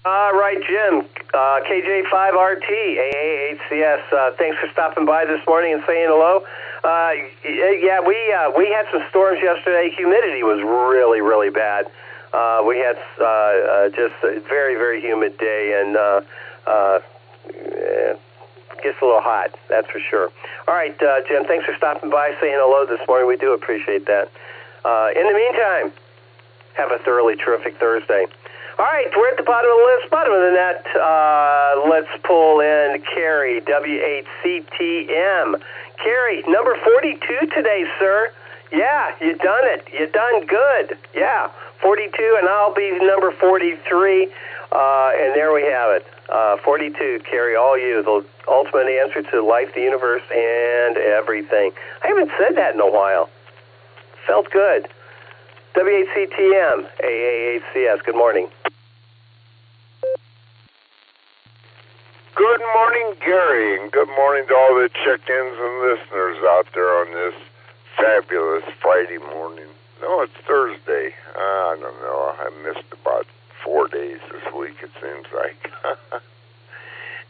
All right, Jim, KJ5RT, AAHCS. Thanks for stopping by this morning and saying hello. Yeah, we had some storms yesterday. Humidity was really, really bad. We had just a very, very humid day, and gets a little hot, that's for sure. All right, Jim, thanks for stopping by, saying hello this morning. We do appreciate that. In the meantime, have a thoroughly terrific Thursday. All right, we're at the bottom of the list, bottom of the net. Let's pull in Carrie, W8CTM. Carrie, number 42 today, sir. Yeah, you done it. You done good. Yeah, 42, and I'll be number 43. And there we have it. 42, Carrie, all you, the ultimate answer to life, the universe, and everything. I haven't said that in a while. Felt good. W8CTM, AAHCS, good morning. Good morning, Gary, and good morning to all the chickens and listeners out there on this fabulous Friday morning. No, it's Thursday. I don't know. I missed about 4 days this week, it seems like.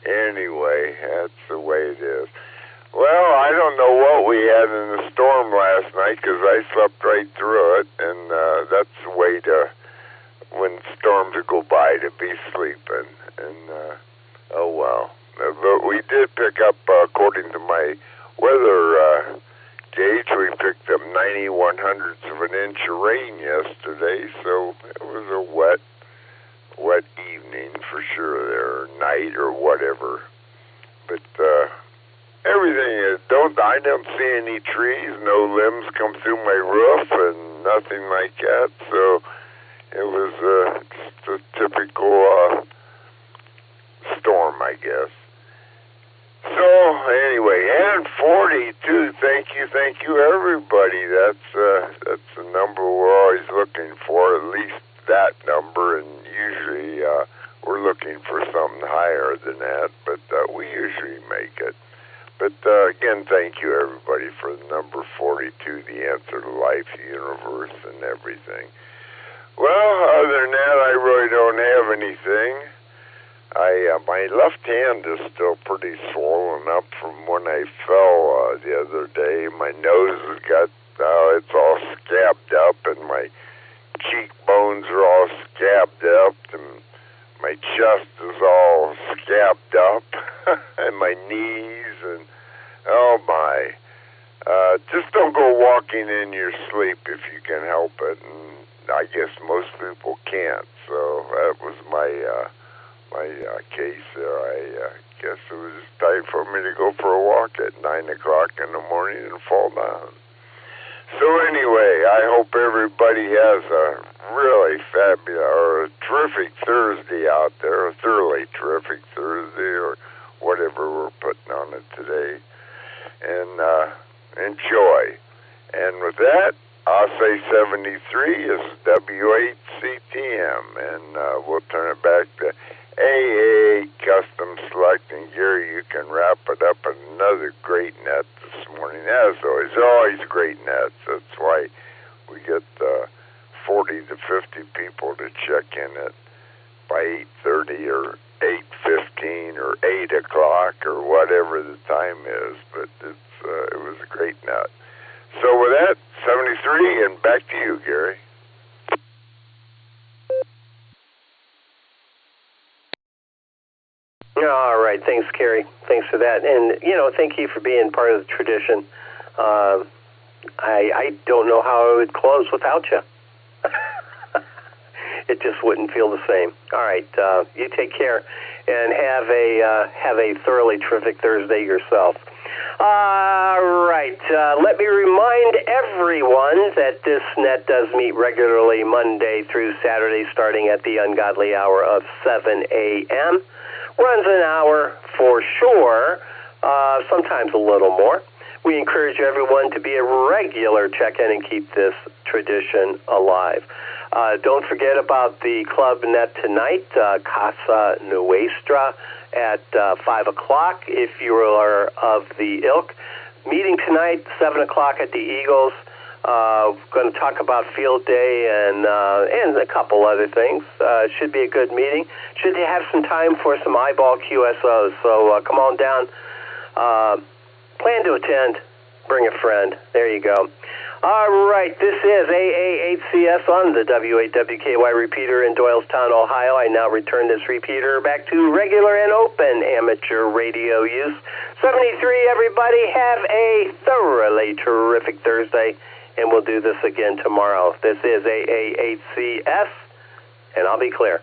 Anyway, that's the way it is. Well, I don't know what we had in the storm last night because I slept right through it, and that's the way to, when storms go by, to be sleeping. And, oh well. But we did pick up, according to my weather gauge, we picked up 91/100ths of an inch of rain yesterday, so it was a wet evening for sure there, or night or whatever. But everything I don't see any trees, no limbs come through my roof and nothing like that, so it was just a typical storm, I guess. So anyway, and 42, thank you everybody. That's the number we're always looking for, at least that number, and usually universe and everything. Well, other than that, I really don't have anything. My left hand is still pretty swollen up from when I fell the other day. My nose has got, it's all scabbed up, and my cheekbones are all scabbed up, and my chest is all scabbed up, and my knees, and oh my. Just don't go walking in your sleep if you can help it, and I guess most people can't, so that was my case there. I guess it was time for me to go for a walk at 9 o'clock in the morning and fall down. So anyway, I hope everybody has a really fabulous or a terrific Thursday out there, a thoroughly terrific Thursday, or whatever we're putting on it today. And enjoy. And with that, I'll say 73 is W8CTM, and we'll turn it back to AA Custom Select. And Gary, you can wrap it up in another great net this morning. As always great nets. That's why we get 40 to 50 people to check in at by 8:30 or 8:15 or 8 o'clock or whatever the time is. But it was a great net. So with that, 73, and back to you, Gary. All right, thanks, Kerry. Thanks for that, and thank you for being part of the tradition. I don't know how I would close without you. It just wouldn't feel the same. All right, you take care, and have a thoroughly terrific Thursday yourself. All right, let me remind everyone that this net does meet regularly Monday through Saturday, starting at the ungodly hour of 7 a.m. Runs an hour for sure, sometimes a little more. We encourage everyone to be a regular check-in and keep this tradition alive. Don't forget about the club net tonight, Casa Nuestra, at 5 o'clock if you are of the ilk. Meeting tonight, 7 o'clock at the Eagles. Going to talk about field day and a couple other things. Should be a good meeting. Should have some time for some eyeball QSOs. So come on down. Plan to attend. Bring a friend. There you go. All right, this is AA8CS on the W8WKY repeater in Doylestown, Ohio. I now return this repeater back to regular and open amateur radio use. 73, everybody, have a thoroughly terrific Thursday, and we'll do this again tomorrow. This is AA8CS, and I'll be clear.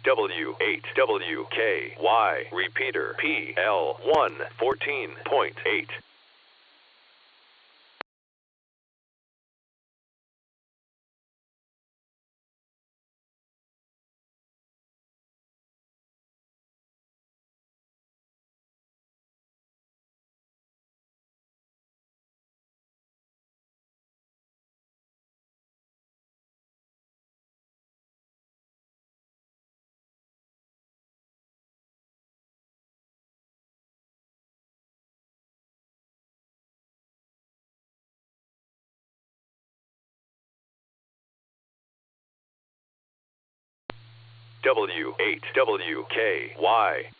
W8WKY, repeater PL1 14.8. W8WKY.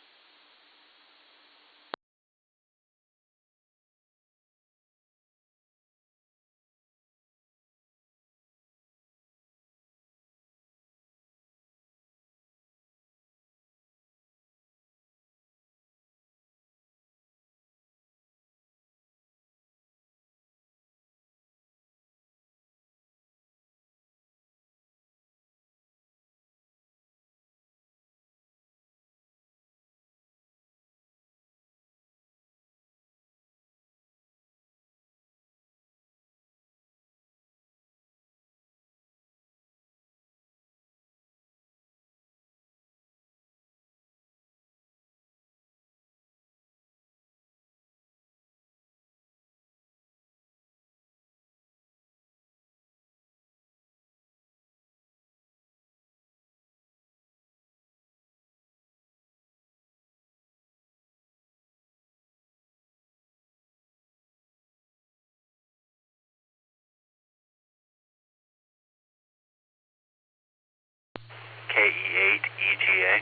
KE8EGA.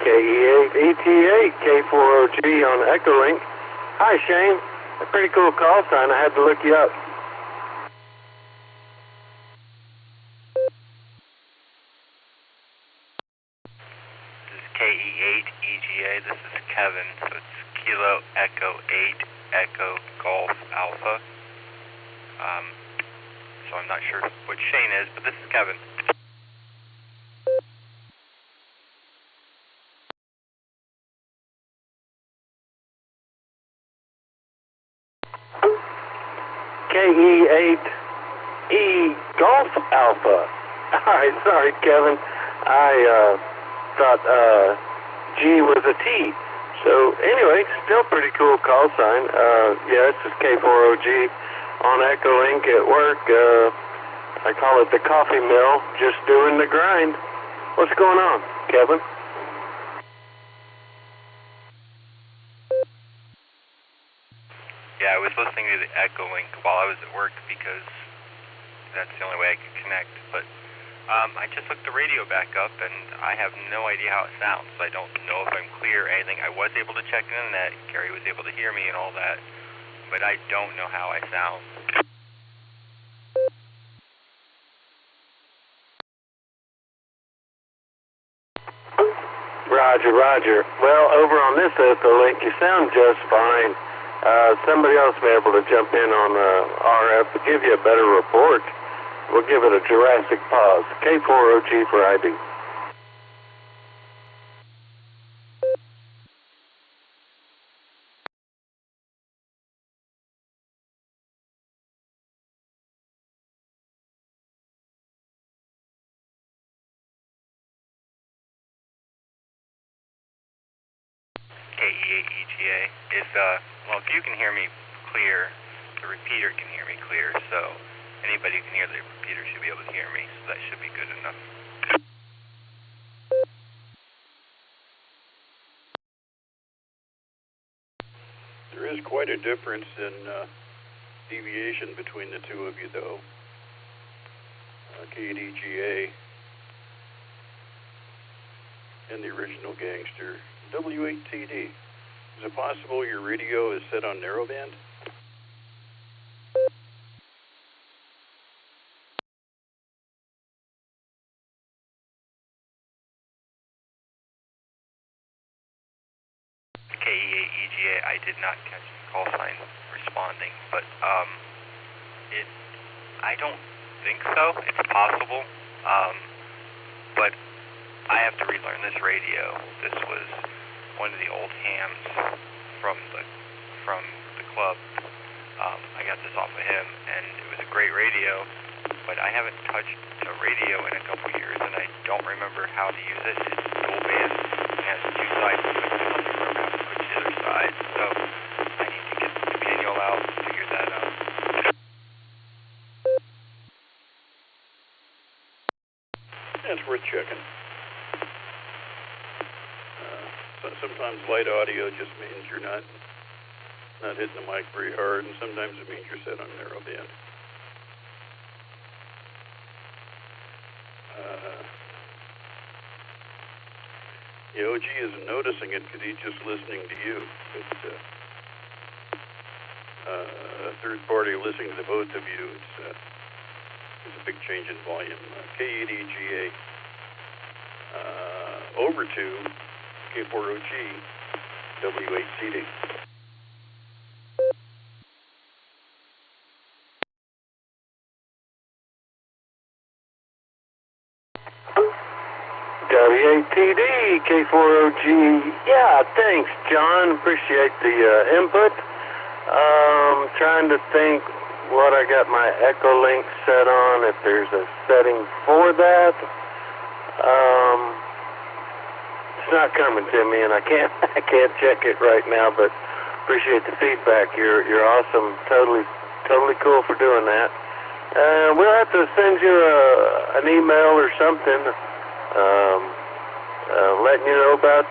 KE8ETA, K4OG on Echolink. Hi, Shane. A pretty cool call sign. I had to look you up. This is KE8EGA. This is Kevin. So it's Kilo Echo 8 Echo Golf Alpha. So I'm not sure what Shane is, but this is Kevin. KE8E Golf Alpha. All right, sorry, Kevin. I thought G was a T. So anyway, still pretty cool call sign. Yeah, this is K4OG on Echolink at work. I call it the coffee mill, just doing the grind. What's going on, Kevin? Yeah, I was listening to the Echolink while I was at work because that's the only way I could connect. But I just looked the radio back up, and I have no idea how it sounds. I don't know if I'm clear or anything. I was able to check the internet. Gary was able to hear me and all that, but I don't know how I sound. Roger, Roger. Well, over on this Echolink, you sound just fine. Somebody else may be able to jump in on RF to give you a better report. We'll give it a Jurassic pause. K4OG for ID. KE8EGA. If you can hear me clear, the repeater can hear me clear, so anybody who can hear the repeater should be able to hear me, so that should be good enough. There is quite a difference in deviation between the two of you, though. KDGA and the original gangster, W8TD. Is it possible your radio is set on narrowband? KE8EGA, I did not catch the call sign responding, but I don't think so. It's possible, but I have to relearn this radio. This was one of the old hams from the club. I got this off of him, and it was a great radio, but I haven't touched a radio in a couple years, and I don't remember how to use it. It's dual band, it has two sides to it, I don't remember how to switch the other side, so I need to get the manual out and figure that out. That's worth checking. Sometimes light audio just means you're not hitting the mic very hard, and sometimes it means you're set on narrowband. OG isn't noticing it because he's just listening to you. But a third party listening to the both of you, it's a big change in volume. K8EGA over to K4OG W8CD. W8TD, K4OG. Yeah, thanks, John. Appreciate the input. Trying to think what I got my Echolink set on, if there's a setting for that. It's not coming to me, and I can't check it right now, but appreciate the feedback. You're awesome. Totally cool for doing that. We'll have to send you an email or something, letting you know about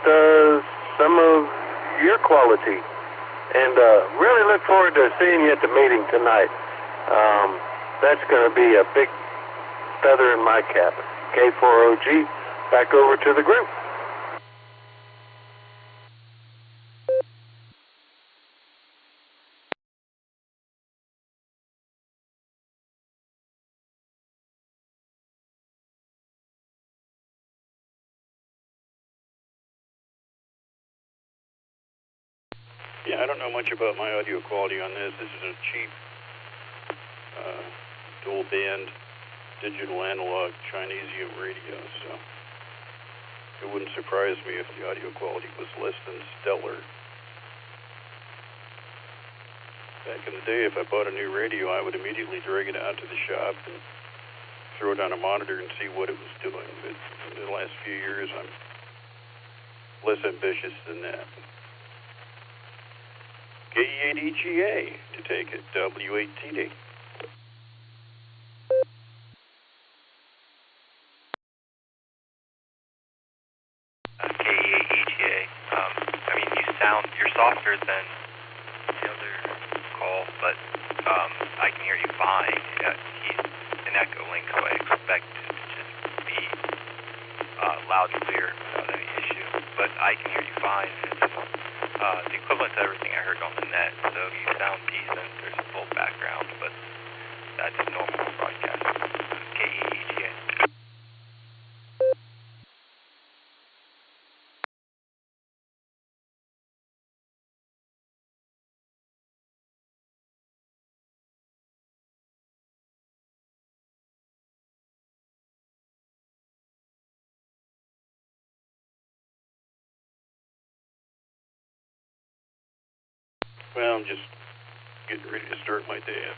some of your quality. And really look forward to seeing you at the meeting tonight. That's going to be a big feather in my cap. K4OG, back over to the group. Yeah, I don't know much about my audio quality on this. This is a cheap dual band digital analog Chinesium radio, so it wouldn't surprise me if the audio quality was less than stellar. Back in the day, if I bought a new radio, I would immediately drag it out to the shop and throw it on a monitor and see what it was doing. But in the last few years, I'm less ambitious than that. KE8EGA to take it, W8TD. KE8EGA. You're softer than the other call, but I can hear you fine. He's an Echolink, so I expect it to just be loud and clear without any issue. But I can hear you fine. It's the equivalent to everything I heard on the net, so you sound decent. There's a full background, but that's normal broadcast. KE8EGA. Well, I'm just getting ready to start my day. I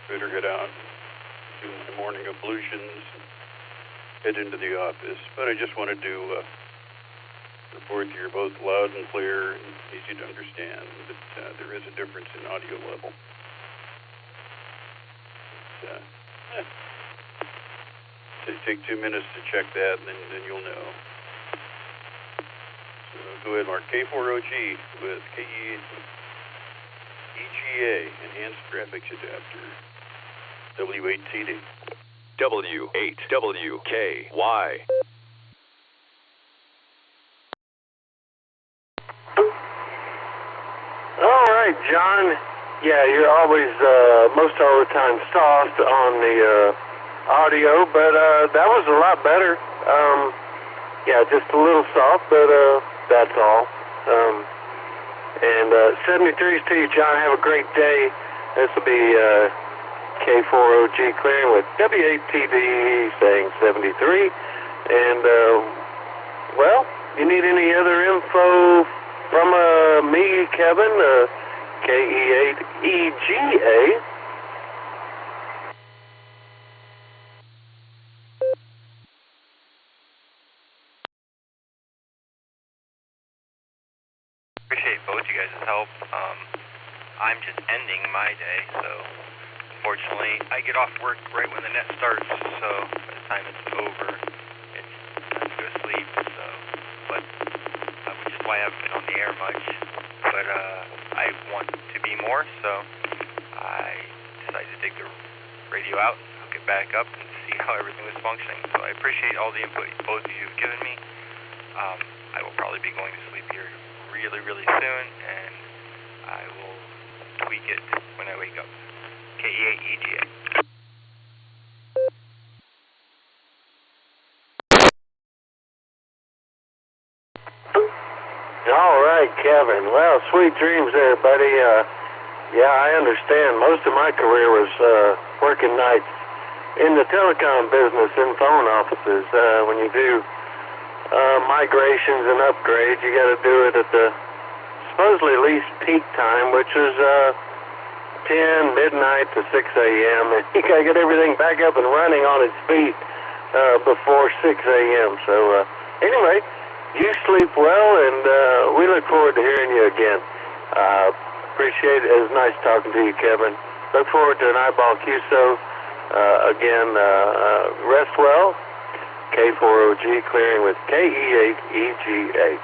better get out, do my morning ablutions, and head into the office. But I just wanted to Reports you're both loud and clear and easy to understand, but there is a difference in audio level. Take 2 minutes to check that, and then you'll know. So go ahead, Mark. K4OG with EGA Enhanced Graphics Adapter. W8TD. W8WKY. All right, John. Yeah, you're always most all the time soft on the audio, but that was a lot better. Yeah, just a little soft, but that's all. And 73's to you, John. Have a great day. This will be K4OG clearing with W8TV saying 73. And, well, you need any other info from me, Kevin, KE8EGA. Appreciate both you guys' help. I'm just ending my day, so unfortunately I get off work right when the net starts, so by the time it's over, it's time to go to sleep, so, but, which is why I haven't been on the air much, but I want to be more, so I decided to take the radio out, hook it back up, and see how everything was functioning, so I appreciate all the input both of you have given me. I will probably be going to sleep here really soon, and I will tweak it when I wake up. KE8EGA. All right, Kevin. Well, sweet dreams there, buddy. Yeah, I understand. Most of my career was working nights in the telecom business in phone offices. When you do migrations and upgrades, you got to do it at the supposedly least peak time, which is 10 midnight to 6 a.m. And you got to get everything back up and running on its feet before 6 a.m. So anyway, you sleep well, and we look forward to hearing you again. Appreciate it. It was nice talking to you, Kevin. Look forward to an eyeball QSO. Again, rest well. K4OG clearing with KE8EGA.